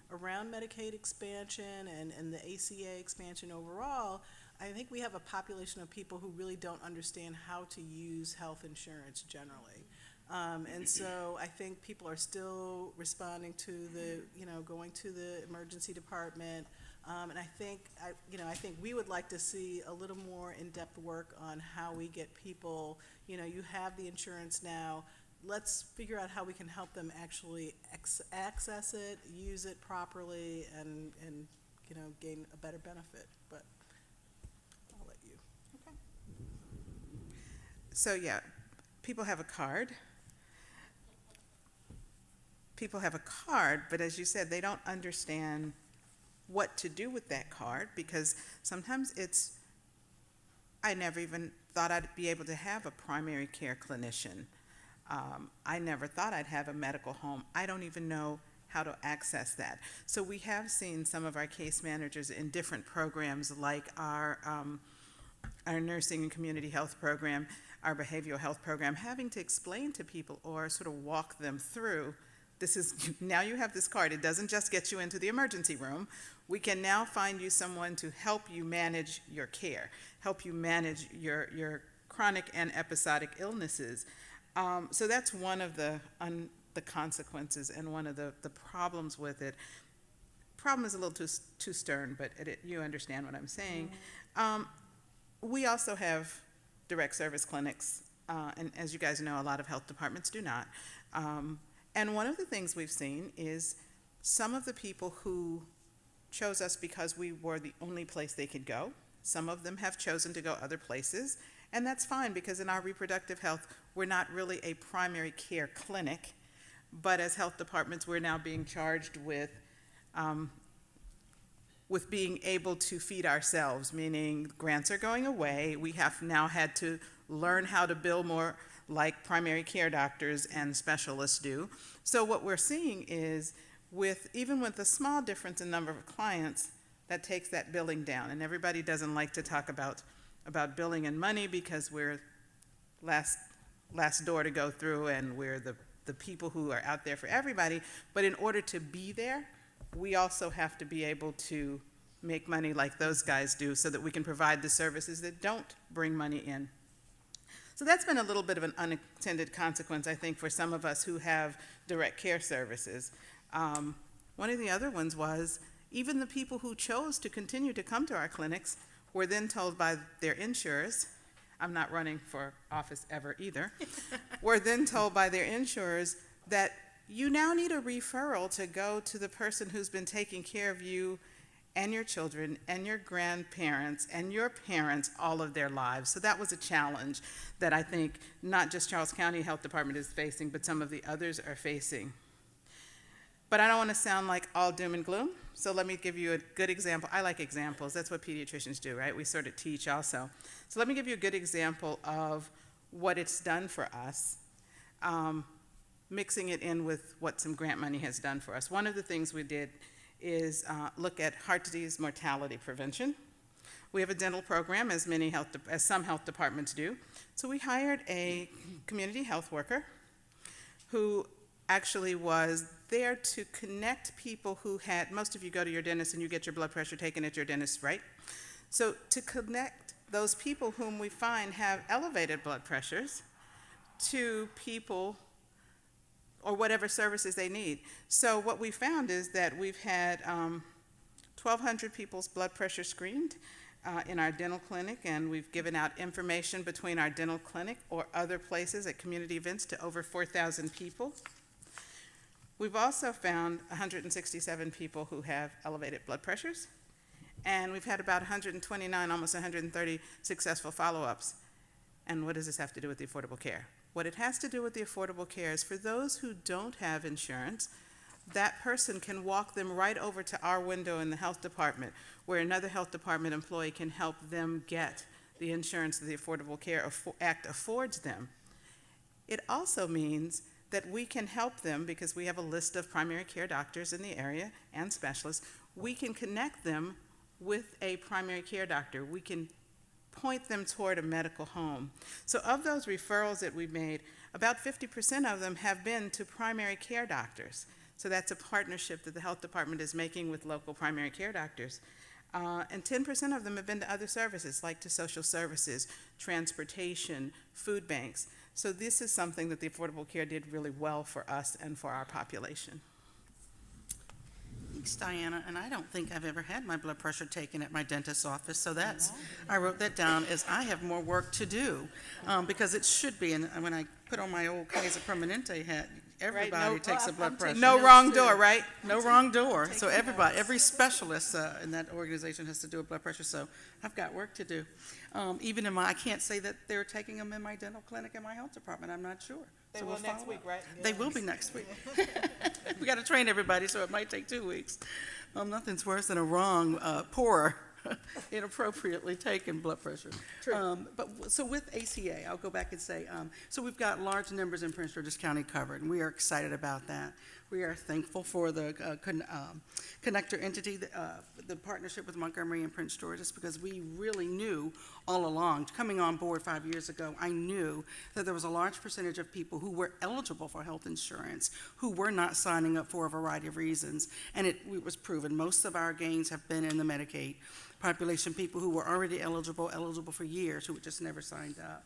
around Medicaid expansion and the ACA expansion overall, I think we have a population of people who really don't understand how to use health insurance generally. And so I think people are still responding to the, you know, going to the emergency department. And I think we would like to see a little more in-depth work on how we get people, you know, you have the insurance now, let's figure out how we can help them actually access it, use it properly, and you know, gain a better benefit. But I'll let you. Okay. So yeah, people have a card. People have a card, but as you said, they don't understand what to do with that card, because sometimes I never even thought I'd be able to have a primary care clinician. I never thought I'd have a medical home. I don't even know how to access that. So we have seen some of our case managers in different programs, like our nursing and community health program, our behavioral health program, having to explain to people or sort of walk them through, now you have this card. It doesn't just get you into the emergency room. We can now find you someone to help you manage your care, help you manage your chronic and episodic illnesses. So that's one of the consequences and one of the problems with it. Problem is a little too stern, but you understand what I'm saying. We also have direct service clinics, and as you guys know, a lot of health departments do not. And one of the things we've seen is some of the people who chose us because we were the only place they could go, some of them have chosen to go other places, and that's fine, because in our reproductive health, we're not really a primary care clinic, but as health departments, we're now being charged with being able to feed ourselves, meaning grants are going away. We have now had to learn how to bill more like primary care doctors and specialists do. So what we're seeing is, even with a small difference in number of clients, that takes that billing down. And everybody doesn't like to talk about billing and money, because we're last door to go through, and we're the people who are out there for everybody. But in order to be there, we also have to be able to make money like those guys do, so that we can provide the services that don't bring money in. So that's been a little bit of an unintended consequence, I think, for some of us who have direct care services. One of the other ones was, even the people who chose to continue to come to our clinics were then told by their insurers, I'm not running for office ever either, were then told by their insurers that you now need a referral to go to the person who's been taking care of you and your children and your grandparents and your parents all of their lives. So that was a challenge that I think not just Charles County Health Department is facing, but some of the others are facing. But I don't want to sound like all doom and gloom, so let me give you a good example. I like examples. That's what pediatricians do, right? We sort of teach also. So let me give you a good example of what it's done for us, mixing it in with what some grant money has done for us. One of the things we did is look at heart disease mortality prevention. We have a dental program, as some health departments do. So we hired a community health worker who actually was there to connect people who had, most of you go to your dentist and you get your blood pressure taken at your dentist, right? So to connect those people whom we find have elevated blood pressures to people or whatever services they need. So what we found is that we've had 1,200 people's blood pressure screened in our dental clinic, and we've given out information between our dental clinic or other places at community events to over 4,000 people. We've also found 167 people who have elevated blood pressures, and we've had about 129, almost 130 successful follow-ups. And what does this have to do with the Affordable Care? What it has to do with the Affordable Care is, for those who don't have insurance, that person can walk them right over to our window in the health department, where another health department employee can help them get the insurance that the Affordable Care Act affords them. It also means that we can help them, because we have a list of primary care doctors in the area and specialists. We can connect them with a primary care doctor. We can point them toward a medical home. So of those referrals that we've made, about 50% of them have been to primary care doctors. So that's a partnership that the health department is making with local primary care doctors. And 10% of them have been to other services, like to social services, transportation, food banks. So this is something that the Affordable Care did really well for us and for our population. Thanks, Diana. And I don't think I've ever had my blood pressure taken at my dentist's office, so I wrote that down as I have more work to do, because it should be. And when I put on my old Kaiser Permanente hat, everybody takes a blood pressure. No wrong door, right? No wrong door. So every specialist in that organization has to do a blood pressure. So I've got work to do. Even in I can't say that they're taking them in my dental clinic in my health department. I'm not sure. They So will we'll next follow week, up. right? They will be next week. We got to train everybody, so it might take 2 weeks. Nothing's worse than a wrong, poor, inappropriately taken blood pressure. So with ACA, I'll go back and say, so we've got large numbers in Prince George's County covered, and we are excited about that. We are thankful for the connector entity, the partnership with Montgomery and Prince George's, because we really knew all along, coming on board 5 years ago, I knew that there was a large percentage of people who were eligible for health insurance who were not signing up for a variety of reasons, and it was proven. Most of our gains have been in the Medicaid population, people who were already eligible for years, who just never signed up.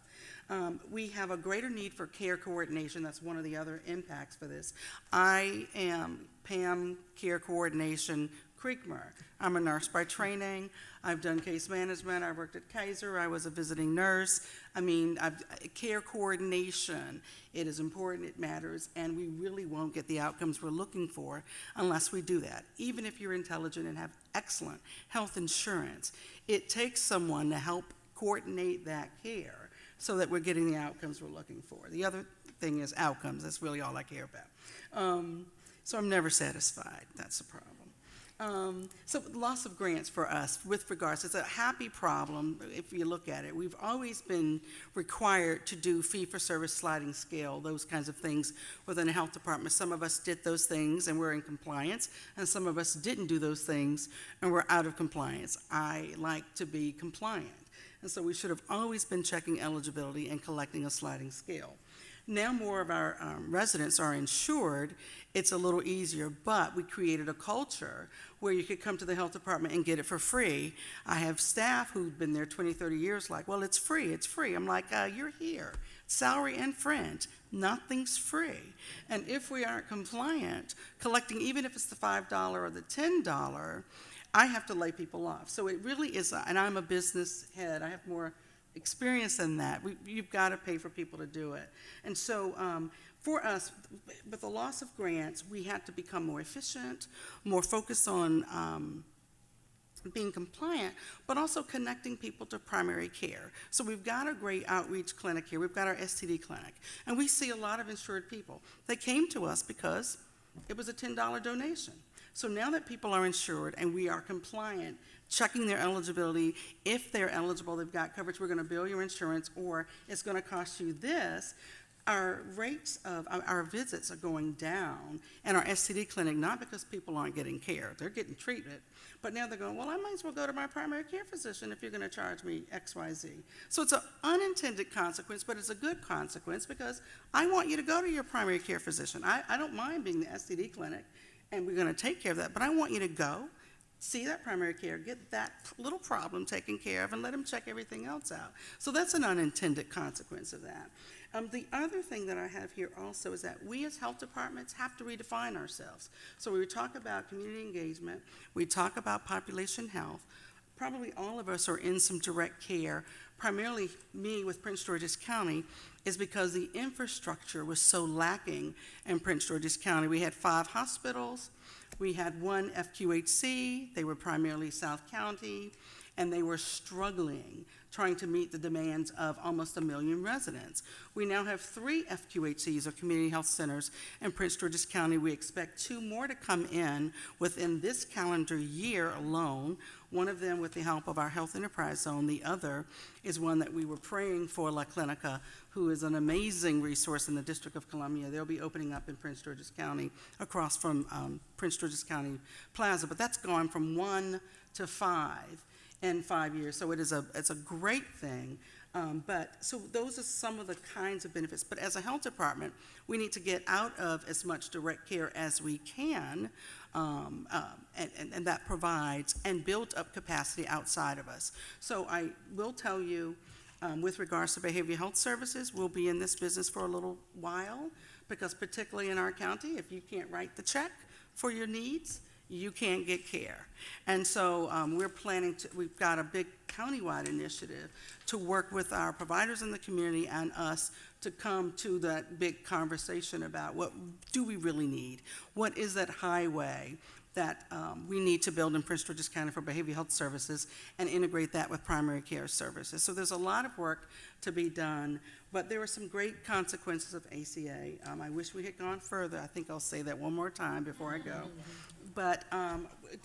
We have a greater need for care coordination. That's one of the other impacts for this. I am Pam Care Coordination Creekmur. I'm a nurse by training. I've done case management. I worked at Kaiser. I was a visiting nurse. Care coordination, it is important, it matters, and we really won't get the outcomes we're looking for unless we do that. Even if you're intelligent and have excellent health insurance, it takes someone to help coordinate that care so that we're getting the outcomes we're looking for. The other thing is outcomes. That's really all I care about. So I'm never satisfied. That's the problem. So loss of grants for us with regards, it's a happy problem if you look at it. We've always been required to do fee-for-service sliding scale, those kinds of things within the health department. Some of us did those things and we're in compliance, and some of us didn't do those things and we're out of compliance. I like to be compliant. And so we should have always been checking eligibility and collecting a sliding scale. Now more of our residents are insured. It's a little easier, but we created a culture where you could come to the health department and get it for free. I have staff who've been there 20, 30 years like, well, it's free, it's free. I'm like, you're here, salary and fringe, nothing's free. And if we aren't compliant, collecting, even if it's the $5 or the $10, I have to lay people off. So it really is, and I'm a business head, I have more experience than that. You've got to pay for people to do it. And so for us, with the loss of grants, we had to become more efficient, more focused on being compliant, but also connecting people to primary care. So we've got a great outreach clinic here. We've got our STD clinic, and we see a lot of insured people. They came to us because it was a $10 donation. So now that people are insured and we are compliant, checking their eligibility, if they're eligible, they've got coverage, we're going to bill your insurance, or it's going to cost you this, our rates of our visits are going down, and our STD clinic, not because people aren't getting care, they're getting treatment, but now they're going, well, I might as well go to my primary care physician if you're going to charge me X, Y, Z. So it's an unintended consequence, but it's a good consequence because I want you to go to your primary care physician. I don't mind being the STD clinic, and we're going to take care of that, but I want you to go, see that primary care, get that little problem taken care of, and let them check everything else out. So that's an unintended consequence of that. The other thing that I have here also is that we as health departments have to redefine ourselves. So we talk about community engagement, we talk about population health. Probably all of us are in some direct care. Primarily me with Prince George's County is because the infrastructure was so lacking in Prince George's County. We had 5 hospitals, we had 1 FQHC, they were primarily South County, and they were struggling trying to meet the demands of almost 1 million residents. We now have 3 FQHCs, or community health centers, in Prince George's County. We expect 2 more to come in within this calendar year alone, one of them with the help of our Health Enterprise Zone. The other is one that we were praying for, La Clinica, who is an amazing resource in the District of Columbia. They'll be opening up in Prince George's County, across from Prince George's County Plaza, but that's gone from 1 to 5 in 5 years, so it's a great thing. So those are some of the kinds of benefits. But as a health department, we need to get out of as much direct care as we can, and that provides, and build up capacity outside of us. So I will tell you, with regards to behavioral health services, we'll be in this business for a little while, because particularly in our county, if you can't write the check for your needs, you can't get care. And so we've got a big countywide initiative to work with our providers in the community and us to come to that big conversation about what do we really need? What is that highway that we need to build in Prince George's County for behavioral health services, and integrate that with primary care services? So there's a lot of work to be done, but there were some great consequences of ACA. I wish we had gone further. I think I'll say that one more time before I go. But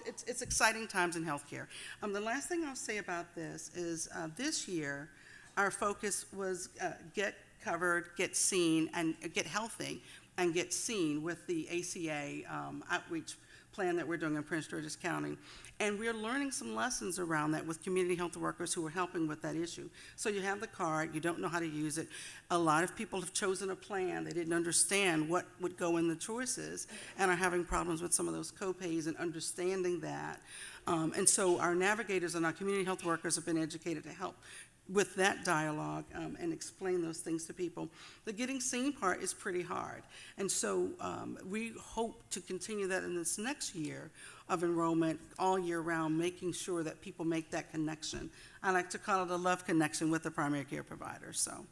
it's exciting times in healthcare. The last thing I'll say about this is this year, our focus was get covered, get seen, and get healthy, and get seen with the ACA outreach plan that we're doing in Prince George's County. And we're learning some lessons around that with community health workers who are helping with that issue. So you have the card, you don't know how to use it. A lot of people have chosen a plan. They didn't understand what would go in the choices, and are having problems with some of those co-pays and understanding that. And so our navigators and our community health workers have been educated to help with that dialogue and explain those things to people. The getting seen part is pretty hard. And so we hope to continue that in this next year of enrollment all year round, making sure that people make that connection. I like to call it a love connection with the primary care provider. So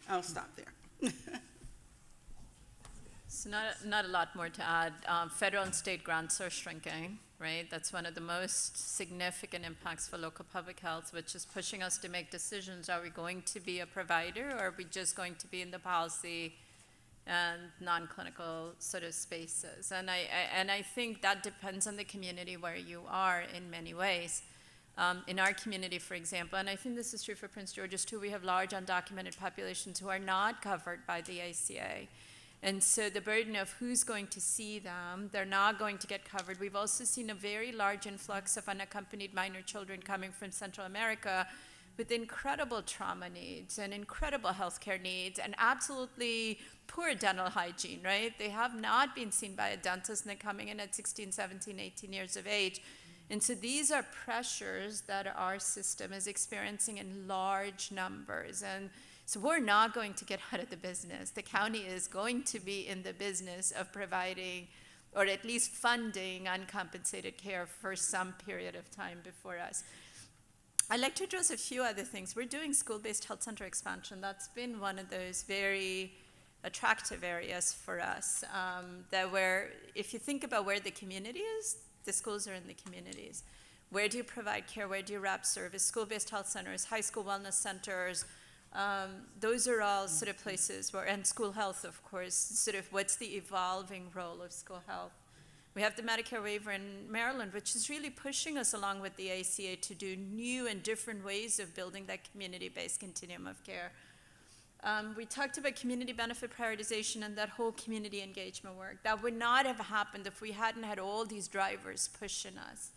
I'll stop there. So not a lot more to add. Federal and state grants are shrinking, right? That's one of the most significant impacts for local public health, which is pushing us to make decisions. Are we going to be a provider, or are we just going to be in the policy and non-clinical sort of spaces? And I think that depends on the community where you are in many ways. In our community, for example, and I think this is true for Prince George's too, we have large undocumented populations who are not covered by the ACA. And so the burden of who's going to see them, they're not going to get covered. We've also seen a very large influx of unaccompanied minor children coming from Central America with incredible trauma needs and incredible healthcare needs and absolutely poor dental hygiene, right? They have not been seen by a dentist, and they're coming in at 16, 17, 18 years of age. And so these are pressures that our system is experiencing in large numbers. And so we're not going to get out of the business. The county is going to be in the business of providing, or at least funding, uncompensated care for some period of time before us. I'd like to address a few other things. We're doing school-based health center expansion. That's been one of those very attractive areas for us, if you think about where the community is, the schools are in the communities. Where do you provide care? Where do you wrap service? School-based health centers, high school wellness centers, those are all sort of places where, and school health, of course, sort of what's the evolving role of school health. We have the Medicare waiver in Maryland, which is really pushing us along with the ACA to do new and different ways of building that community-based continuum of care. We talked about community benefit prioritization and that whole community engagement work. That would not have happened if we hadn't had all these drivers pushing us.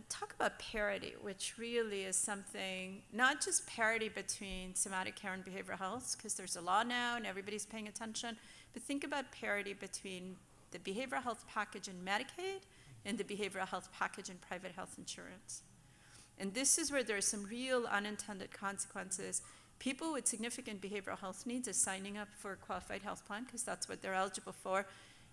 Talk about parity, which really is something, not just parity between somatic care and behavioral health, because there's a law now and everybody's paying attention, but think about parity between the behavioral health package in Medicaid and the behavioral health package in private health insurance. And this is where there are some real unintended consequences. People with significant behavioral health needs are signing up for a qualified health plan because that's what they're eligible for,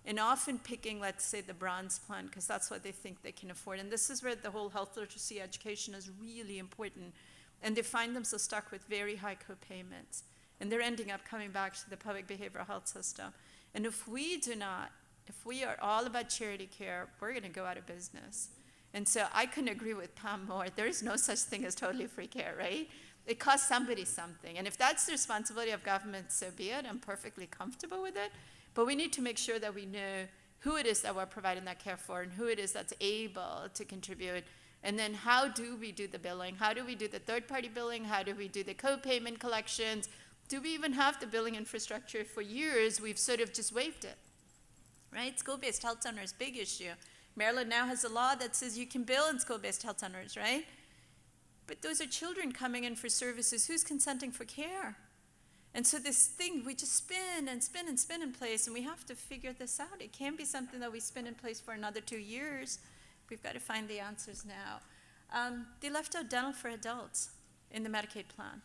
and often picking, let's say, the bronze plan because that's what they think they can afford. And this is where the whole health literacy education is really important. And they find themselves stuck with very high co-payments. And they're ending up coming back to the public behavioral health system. And if we are all about charity care, we're going to go out of business. And so I couldn't agree with Pam more. There is no such thing as totally free care, right? It costs somebody something. And if that's the responsibility of government, so be it. I'm perfectly comfortable with it. But we need to make sure that we know who it is that we're providing that care for and who it is that's able to contribute. And then how do we do the billing? How do we do the third-party billing? How do we do the co-payment collections? Do we even have the billing infrastructure? For years, we've sort of just waived it, right? School-based health centers, big issue. Maryland now has a law that says you can bill in school-based health centers, right? But those are children coming in for services. Who's consenting for care? And so this thing, we just spin and spin and spin in place, and we have to figure this out. It can't be something that we spin in place for another 2 years. We've got to find the answers now. They left out dental for adults in the Medicaid plan.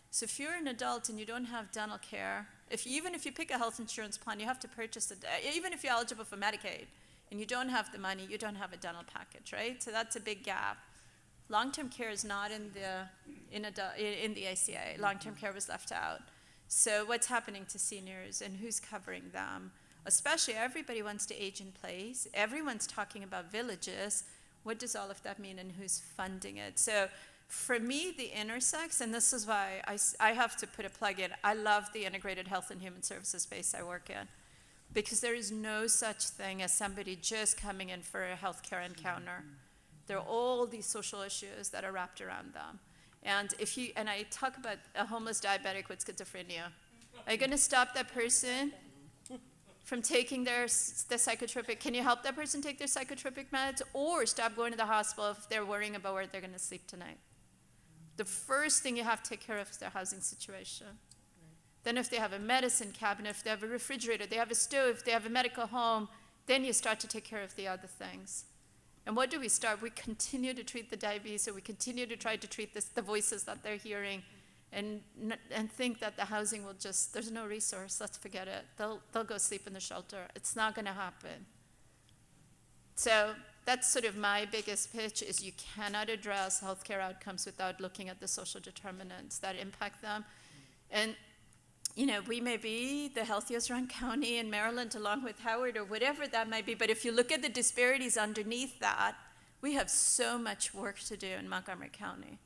So if you're an adult and you don't have dental care, even if you pick a health insurance plan, you have to purchase it. Even if you're eligible for Medicaid and you don't have the money, you don't have a dental package, right? So that's a big gap. Long-term care is not in the ACA. Long-term care was left out. So what's happening to seniors and who's covering them? Especially everybody wants to age in place. Everyone's talking about villages. What does all of that mean and who's funding it? So for me, the intersects, and this is why I have to put a plug in, I love the integrated health and human services space I work in, because there is no such thing as somebody just coming in for a healthcare encounter. There are all these social issues that are wrapped around them. And I talk about a homeless diabetic with schizophrenia. Are you gonna stop that person from taking the psychotropic? Can you help that person take their psychotropic meds, or stop going to the hospital if they're worrying about where they're gonna sleep tonight? The first thing you have to take care of is their housing situation. Then if they have a medicine cabinet, if they have a refrigerator, they have a stove, if they have a medical home, then you start to take care of the other things. And what do we start? We continue to treat the diabetes, so we continue to try to treat the voices that they're hearing, and think that the housing will just, there's no resource, let's forget it. They'll go sleep in the shelter. It's not gonna happen. So that's sort of my biggest pitch, is you cannot address healthcare outcomes without looking at the social determinants that impact them. And we may be the healthiest run county in Maryland along with Howard or whatever that might be, but if you look at the disparities underneath that, we have so much work to do in Montgomery County.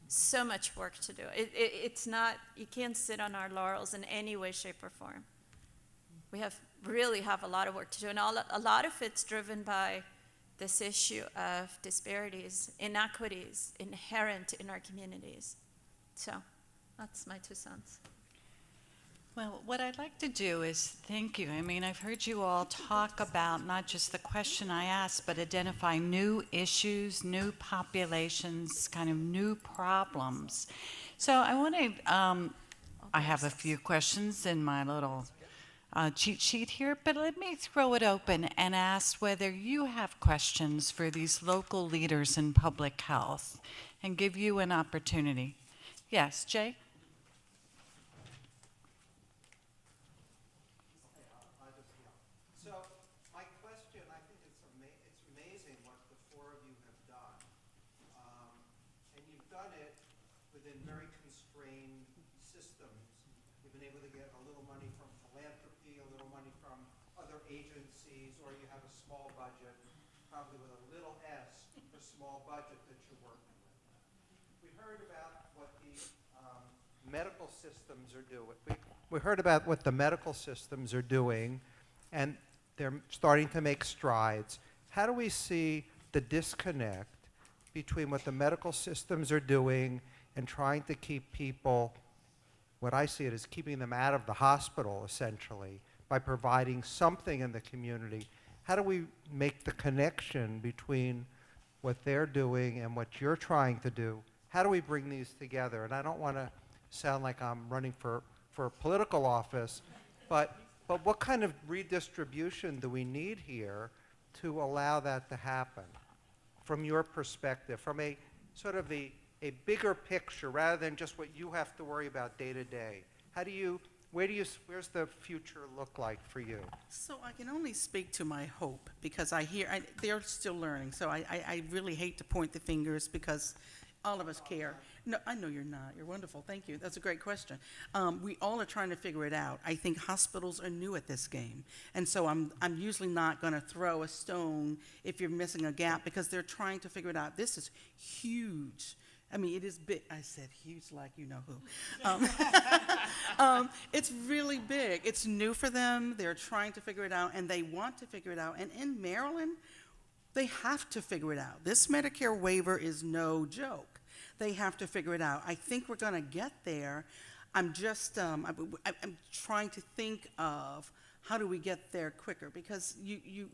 So much work to do. It's not, you can't sit on our laurels in any way, shape, or form. We really have a lot of work to do, and a lot of it's driven by this issue of disparities, inequities inherent in our communities. So that's my 2 cents. Well, what I'd like to do is thank you. I mean, I've heard you all talk about not just the question I asked, but identify new issues, new populations, kind of new problems. So I want to, I have a few questions in my little cheat sheet here, but let me throw it open and ask whether you have questions for these local leaders in public health and give you an opportunity. Yes, Jay? Probably with a little s for small budget that you're working with. We heard about what the medical systems are doing. We heard about what the medical systems are doing, and they're starting to make strides. How do we see the disconnect between what the medical systems are doing and trying to keep people, what I see it as keeping them out of the hospital, essentially, by providing something in the community? How do we make the connection between what they're doing and what you're trying to do? How do we bring these together? And I don't want to sound like I'm running for political office, but what kind of redistribution do we need here to allow that to happen from your perspective, from a sort of a bigger picture rather than just what you have to worry about day to day? Where's the future look like for you? So I can only speak to my hope, because they're still learning. So I really hate to point the fingers, because all of us care. No, I know you're not. You're wonderful. Thank you. That's a great question. We all are trying to figure it out. I think hospitals are new at this game. And so I'm usually not going to throw a stone if you're missing a gap, because they're trying to figure it out. This is huge. I mean, it is big. I said huge like you know who. It's really big. It's new for them. They're trying to figure it out, and they want to figure it out. And in Maryland, they have to figure it out. This Medicare waiver is no joke. They have to figure it out. I think we're going to get there. I'm just, I'm trying to think of how do we get there quicker? Because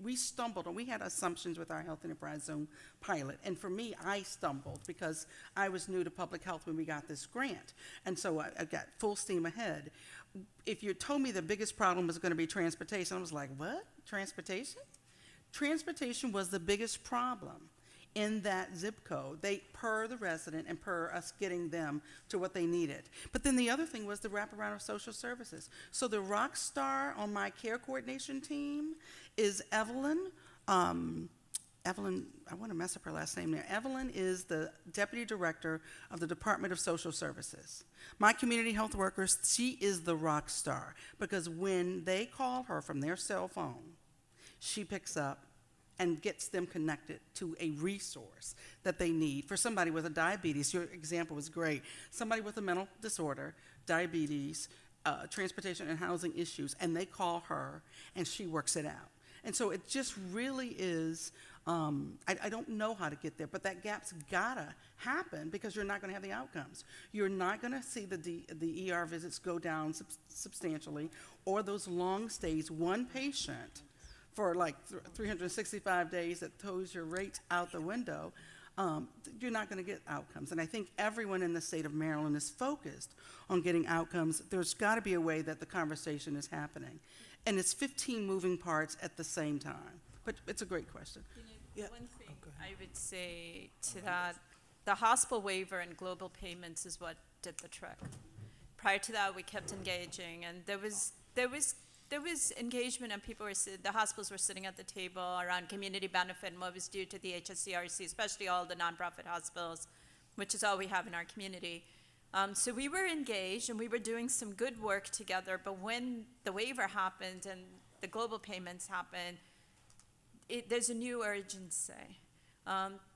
we stumbled, and we had assumptions with our Health Enterprise Zone pilot. And for me, I stumbled because I was new to public health when we got this grant. And so I got full steam ahead. If you told me the biggest problem was going to be transportation, I was like, what? Transportation? Transportation was the biggest problem in that zip code, per the resident and per us getting them to what they needed. But then the other thing was the wraparound of social services. So the rock star on my care coordination team is Evelyn. Evelyn, I want to mess up her last name there. Evelyn is the deputy director of the Department of Social Services. My community health workers, she is the rock star because when they call her from their cell phone, she picks up and gets them connected to a resource that they need. For somebody with a diabetes, your example was great. Somebody with a mental disorder, diabetes, transportation and housing issues, and they call her and she works it out. And so it just really is, I don't know how to get there, but that gap's gotta happen because you're not gonna have the outcomes. You're not gonna see the ER visits go down substantially or those long stays, one patient for like 365 days that throws your rates out the window, you're not going to get outcomes. And I think everyone in the state of Maryland is focused on getting outcomes. There's got to be a way that the conversation is happening. And it's 15 moving parts at the same time. But it's a great question. Yeah. One thing I would say to that, the hospital waiver and global payments is what did the trick. Prior to that, we kept engaging, and there was engagement, and the hospitals were sitting at the table around community benefit and what was due to the HSCRC, especially all the nonprofit hospitals, which is all we have in our community. So we were engaged, and we were doing some good work together, but when the waiver happened and the global payments happened, there's a new urgency.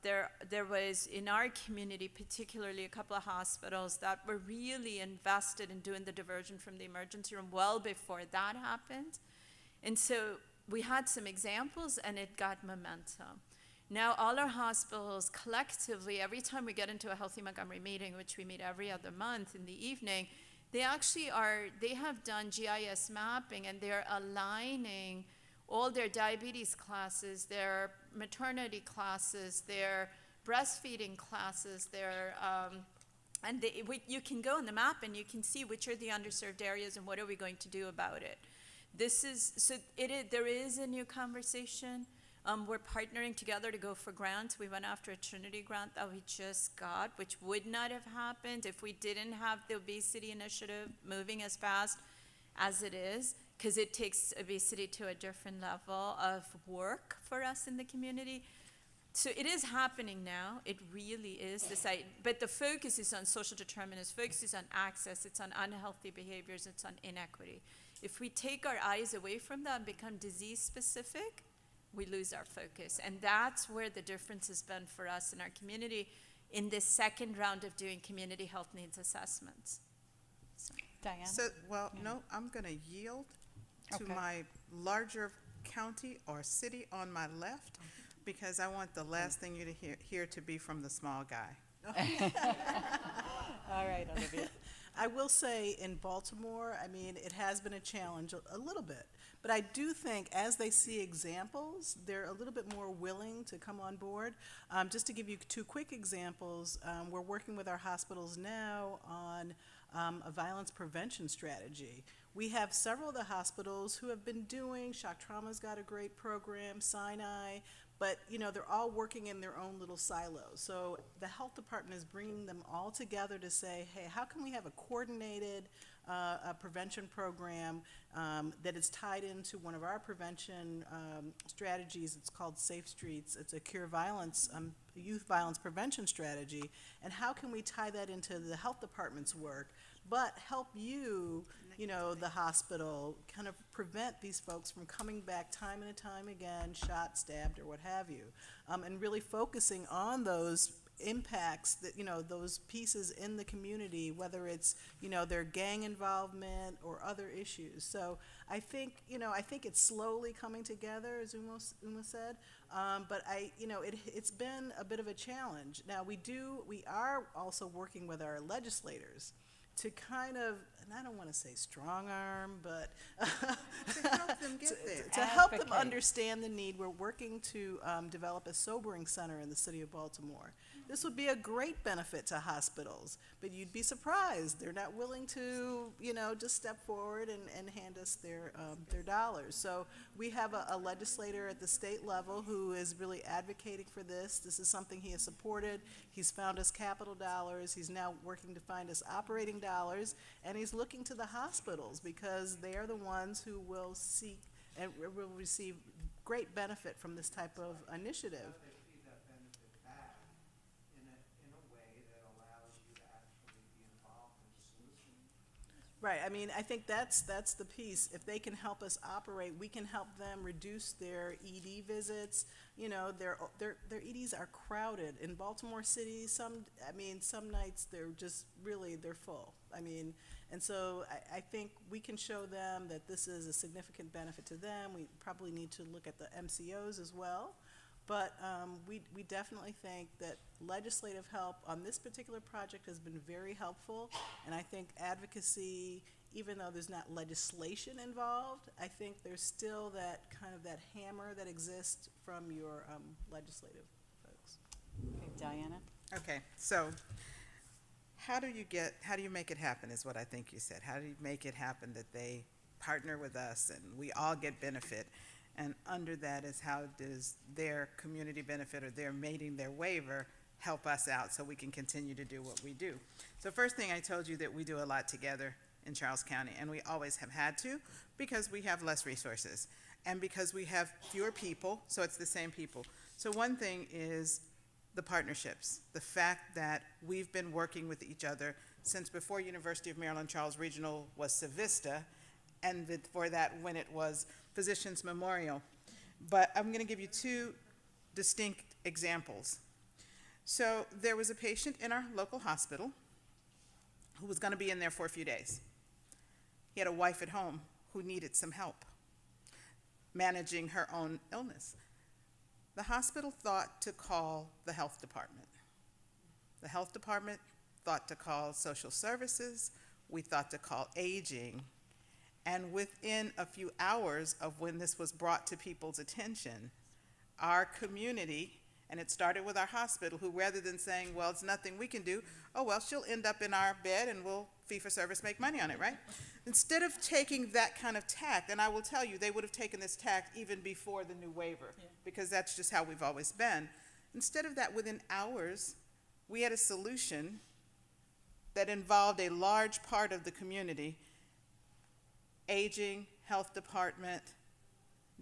There was, in our community, particularly a couple of hospitals that were really invested in doing the diversion from the emergency room well before that happened. And so we had some examples, and it got momentum. Now, all our hospitals collectively, every time we get into a Healthy Montgomery meeting, which we meet every other month in the evening, they have done GIS mapping, and they're aligning all their diabetes classes, their maternity classes, their breastfeeding classes, you can go on the map and you can see which are the underserved areas and what are we going to do about it. There is a new conversation. We're partnering together to go for grants. We went after a Trinity grant that we just got, which would not have happened if we didn't have the obesity initiative moving as fast as it is, because it takes obesity to a different level of work for us in the community. So it is happening now. It really is. But the focus is on social determinants, focus is on access, it's on unhealthy behaviors, it's on inequity. If we take our eyes away from that and become disease specific, we lose our focus. And that's where the difference has been for us in our community in this second round of doing community health needs assessments. So. Diane? So, no, I'm going to yield to Okay. my larger county or city on my left because I want the last thing you to hear to be from the small guy. All right, Olivia. I will say in Baltimore, I mean, it has been a challenge a little bit. But I do think as they see examples, they're a little bit more willing to come on board. Just to give you two quick examples, we're working with our hospitals now on a violence prevention strategy. We have several of the hospitals who have been doing, Shock Trauma's got a great program, Sinai, but they're all working in their own little silos. So the health department is bringing them all together to say, hey, how can we have a coordinated a prevention program that is tied into one of our prevention strategies. It's called Safe Streets. It's a cure violence, youth violence prevention strategy. And how can we tie that into the health department's work, but help you, the hospital, kind of prevent these folks from coming back time and time again, shot, stabbed, or what have you, and really focusing on those impacts that, those pieces in the community, whether it's, their gang involvement or other issues. So I think it's slowly coming together, as Uma said, but it's been a bit of a challenge. Now, we are also working with our legislators to kind of, and I don't want to say strong arm, but To help them get there. to help them Advocate. understand the need. We're working to develop a sobering center in the city of Baltimore. This would be a great benefit to hospitals, but you'd be surprised. They're not willing to, just step forward and hand us their dollars. So we have a legislator at the state level who is really advocating for this. This is something he has supported. He's found us capital dollars. He's now working to find us operating dollars, and he's looking to the hospitals because they are the ones who will seek and will receive great benefit from this type of initiative. They see that benefit back in a way that allows you to actually be involved in the solution. Right, I mean, I think that's the piece. If they can help us operate, we can help them reduce their ED visits. Their EDs are crowded. In Baltimore City, some nights they're full. And so I think we can show them that this is a significant benefit to them. We probably need to look at the MCOs as well. But we definitely think that legislative help on this particular project has been very helpful, and I think advocacy, even though there's not legislation involved, I think there's still that kind of that hammer that exists from your legislative folks. Okay, Diana? Okay, so how do you make it happen is what I think you said. How do you make it happen that they partner with us and we all get benefit? And under that is how does their community benefit or their mating their waiver help us out so we can continue to do what we do? So first thing I told you that we do a lot together in Charles County, and we always have had to because we have less resources and because we have fewer people, so it's the same people. So one thing is the partnerships, the fact that we've been working with each other since before University of Maryland Charles Regional was Civista, and before that when it was Physicians Memorial. But I'm going to give you two distinct examples. So there was a patient in our local hospital who was going to be in there for a few days. He had a wife at home who needed some help managing her own illness. The hospital thought to call the health department. The health department thought to call social services. We thought to call aging. And within a few hours of when this was brought to people's attention, our community, and it started with our hospital, who rather than saying, well, it's nothing we can do, oh, well, she'll end up in our bed and we'll fee-for-service make money on it, right? Instead of taking that kind of tact, and I will tell you, they would have taken this tact even before the new waiver, because that's just how we've always been. Instead of that, within hours, we had a solution that involved a large part of the community: aging, health department,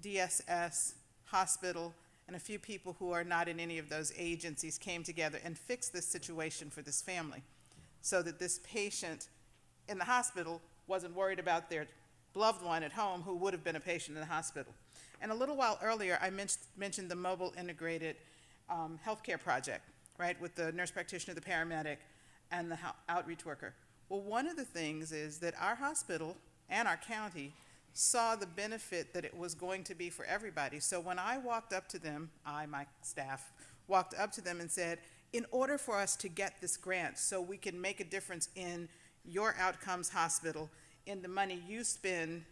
DSS, hospital, and a few people who are not in any of those agencies came together and fixed this situation for this family so that this patient in the hospital wasn't worried about their loved one at home who would have been a patient in the hospital. And a little while earlier, I mentioned the mobile integrated healthcare project, right, with the nurse practitioner, the paramedic, and the outreach worker. Well, one of the things is that our hospital and our county saw the benefit that it was going to be for everybody. So when I walked up to them, my staff, walked up to them and said, in order for us to get this grant so we can make a difference in your outcomes hospital, in the money you spend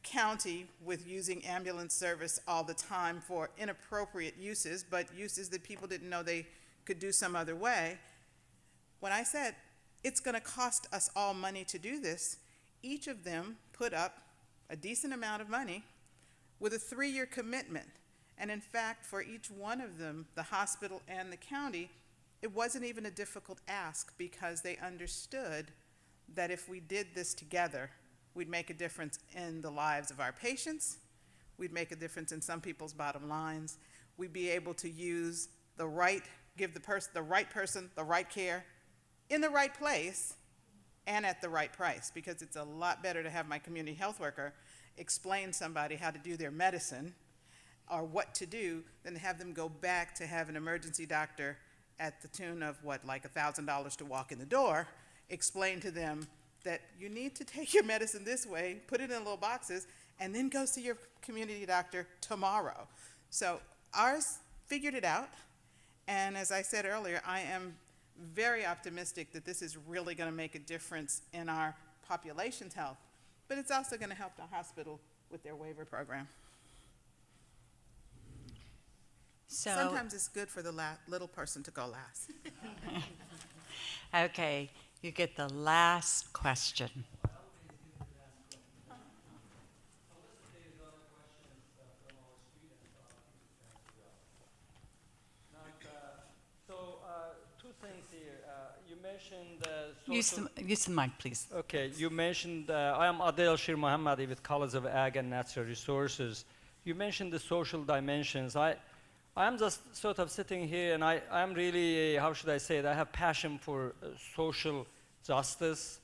county with using ambulance service all the time for inappropriate uses, but uses that people didn't know they could do some other way, when I said, it's gonna cost us all money to do this, each of them put up a decent amount of money with a 3-year commitment. And in fact, for each one of them, the hospital and the county, it wasn't even a difficult ask because they understood that if we did this together, we'd make a difference in the lives of our patients, we'd make a difference in some people's bottom lines, we'd be able to use the right, give the right person the right care in the right place and at the right price, because it's a lot better to have my community health worker explain somebody how to do their medicine or what to do than to have them go back to have an emergency doctor at the tune of what, like $1,000 to walk in the door, explain to them that you need to take your medicine this way, put it in little boxes, and then go see your community doctor tomorrow. So ours figured it out, and as I said earlier, I am very optimistic that this is really going to make a difference in our population's health, but it's also going to help the hospital with their waiver program. So, Sometimes it's good for the little person to go last. okay, you get the last question. Two things here. You mentioned Use the mic, please. Okay, you mentioned, I am Adel Shir Mohammadi with College of Ag and Natural Resources. You mentioned the social dimensions. I'm just sort of sitting here and I'm really, how should I say it, I have passion for social justice,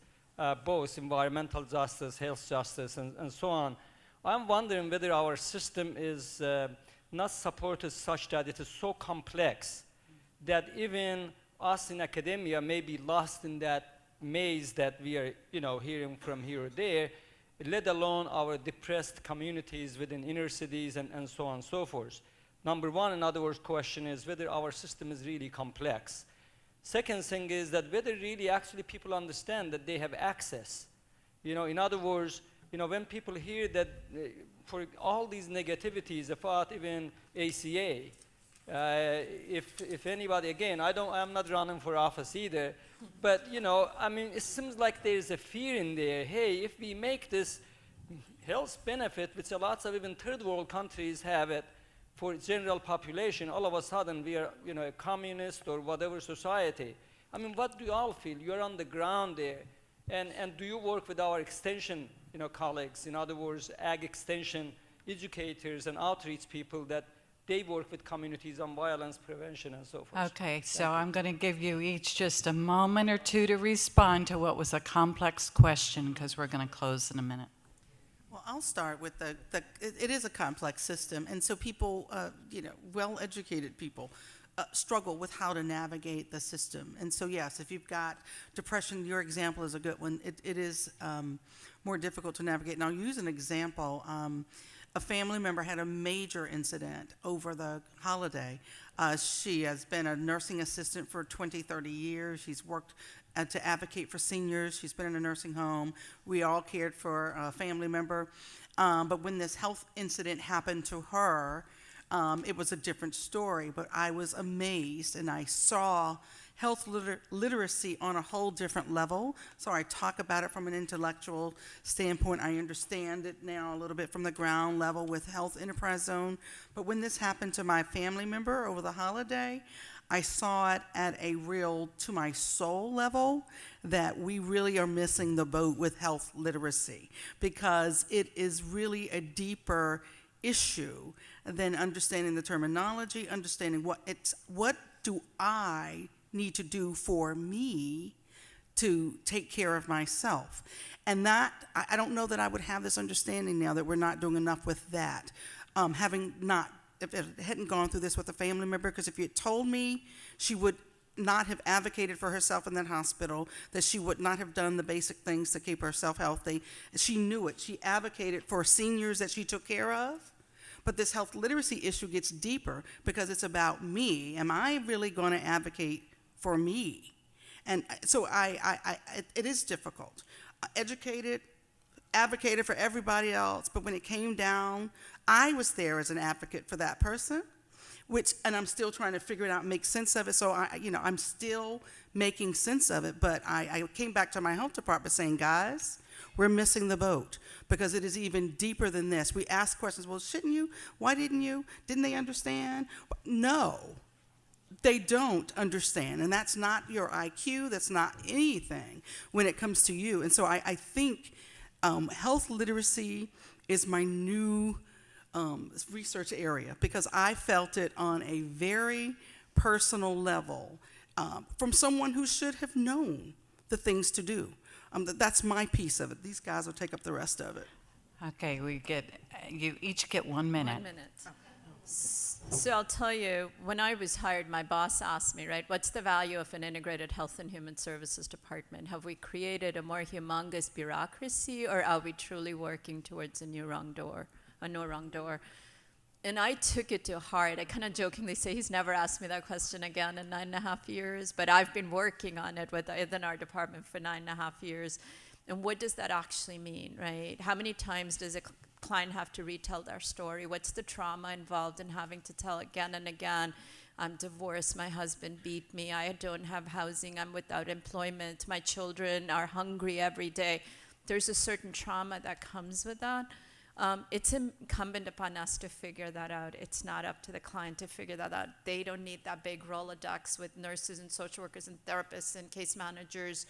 both environmental justice, health justice, and so on. I'm wondering whether our system is not supported such that it is so complex that even us in academia may be lost in that maze that we are, hearing from here or there, let alone our depressed communities within inner cities and so on and so forth. Number one, in other words, question is whether our system is really complex. Second thing is that whether really actually people understand that they have access. In other words, when people hear that for all these negativities about even ACA, if anybody, again, I'm not running for office either, but it seems like there's a fear in there. Hey, if we make this health benefit, which a lot of even third world countries have it for general population, all of a sudden we are, a communist or whatever society. What do you all feel? You're on the ground there, and do you work with our extension, colleagues? In other words, ag extension educators and outreach people that they work with communities on violence prevention and so forth. Okay, so I'm going to give you each just a moment or two to respond to what was a complex question, because we're going to close in a minute. Well, I'll start with it is a complex system, and so people, well-educated people, struggle with how to navigate the system. And so, yes, if you've got depression, your example is a good one. It is more difficult to navigate. And I'll use an example. A family member had a major incident over the holiday. She has been a nursing assistant for 20, 30 years. She's worked to advocate for seniors. She's been in a nursing home. We all cared for a family member. But when this health incident happened to her, it was a different story. But I was amazed, and I saw health literacy on a whole different level. So I talk about it from an intellectual standpoint. I understand it now a little bit from the ground level with Health Enterprise Zone. But when this happened to my family member over the holiday, I saw it at a real, to my soul level, that we really are missing the boat with health literacy, because it is really a deeper issue than understanding the terminology, understanding what do I need to do for me to take care of myself. And that, I don't know that I would have this understanding now that we're not doing enough with that. If it hadn't gone through this with a family member, because if you had told me she would not have advocated for herself in that hospital, that she would not have done the basic things to keep herself healthy, she knew it. She advocated for seniors that she took care of. But this health literacy issue gets deeper because it's about me. Am I really going to advocate for me? And so it is difficult. Educated, advocated for everybody else, but when it came down, I was there as an advocate for that person, and I'm still trying to figure it out and make sense of it. So I'm still making sense of it, but I came back to my health department saying, guys, we're missing the boat, because it is even deeper than this. We ask questions, well, shouldn't you? Why didn't you? Didn't they understand? No, they don't understand, and that's not your IQ, that's not anything when it comes to you. And so I think health literacy is my new research area, because I felt it on a very personal level from someone who should have known the things to do. That's my piece of it. These guys will take up the rest of it. Okay, you each get 1 minute. 1 minute. So I'll tell you, when I was hired, my boss asked me, right, what's the value of an integrated health and human services department? Have we created a more humongous bureaucracy, or are we truly working towards a no wrong door? And I took it to heart. I kind of jokingly say he's never asked me that question again in 9.5 years, but I've been working on it within our department for 9.5 years. And what does that actually mean, right? How many times does a client have to retell their story? What's the trauma involved in having to tell again and again, I'm divorced, my husband beat me, I don't have housing, I'm without employment, my children are hungry every day. There's a certain trauma that comes with that. It's incumbent upon us to figure that out. It's not up to the client to figure that out. They don't need that big Rolodex with nurses and social workers and therapists and case managers.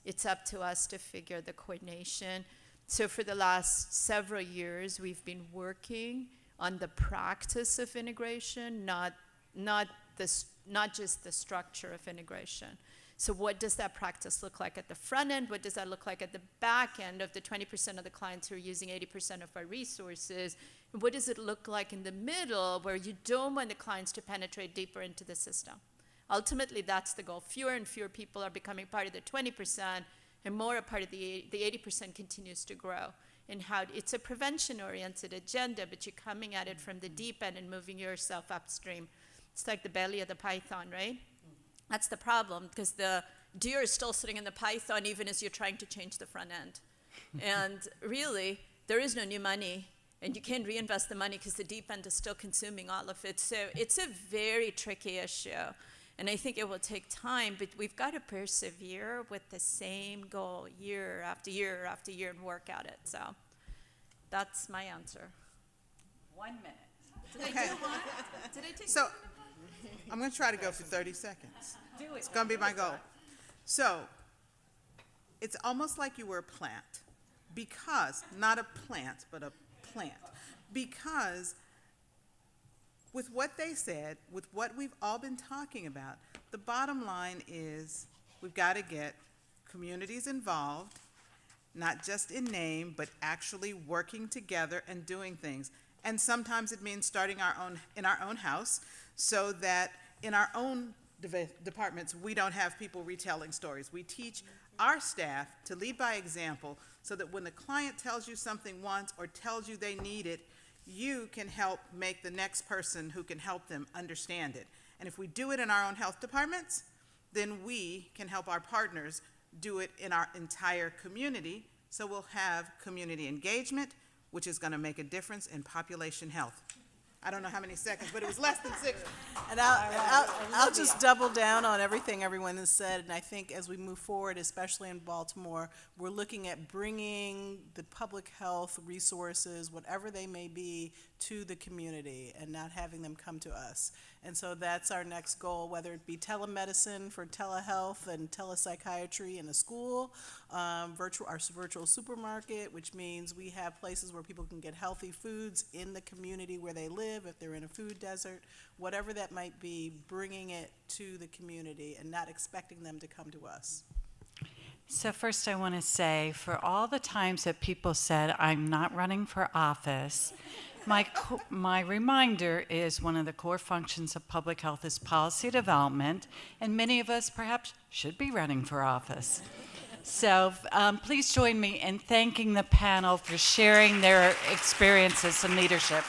It's up to us to figure the coordination. So for the last several years, we've been working on the practice of integration, not just the structure of integration. So what does that practice look like at the front end? What does that look like at the back end of the 20% of the clients who are using 80% of our resources? And what does it look like in the middle, where you don't want the clients to penetrate deeper into the system? Ultimately, that's the goal. Fewer and fewer people are becoming part of the 20%, and more a part of the 80% continues to grow. And how it's a prevention-oriented agenda, but you're coming at it from the deep end and moving yourself upstream. It's like the belly of the python, right? That's the problem, because the deer is still sitting in the python even as you're trying to change the front end. And really, there is no new money, and you can't reinvest the money because the deep end is still consuming all of it. So it's a very tricky issue. And I think it will take time, but we've got to persevere with the same goal year after year after year and work at it. So that's my answer. 1 minute. Did I Okay. do one? Did I take So I'm going to try to go for 30 seconds. Do it. It's going to be my goal. So it's almost like you were a plant, because, not a plant, but a plant. Because with what they said, with what we've all been talking about, the bottom line is we've got to get communities involved, not just in name, but actually working together and doing things. And sometimes it means starting in our own house, so that in our own departments, we don't have people retelling stories. We teach our staff to lead by example, so that when the client tells you something once or tells you they need it, you can help make the next person who can help them understand it. And if we do it in our own health departments, then we can help our partners do it in our entire community, so we'll have community engagement, which is going to make a difference in population health. I don't know how many seconds, but it was less than 6. And I'll just double down on everything everyone has said, and I think as we move forward, especially in Baltimore, we're looking at bringing the public health resources, whatever they may be, to the community and not having them come to us. And so that's our next goal, whether it be telemedicine for telehealth and telepsychiatry in a school, our virtual supermarket, which means we have places where people can get healthy foods in the community where they live, if they're in a food desert, whatever that might be, bringing it to the community and not expecting them to come to us. So first I want to say, for all the times that people said, I'm not running for office, my reminder is one of the core functions of public health is policy development, and many of us perhaps should be running for office. So please join me in thanking the panel for sharing their experiences and leadership.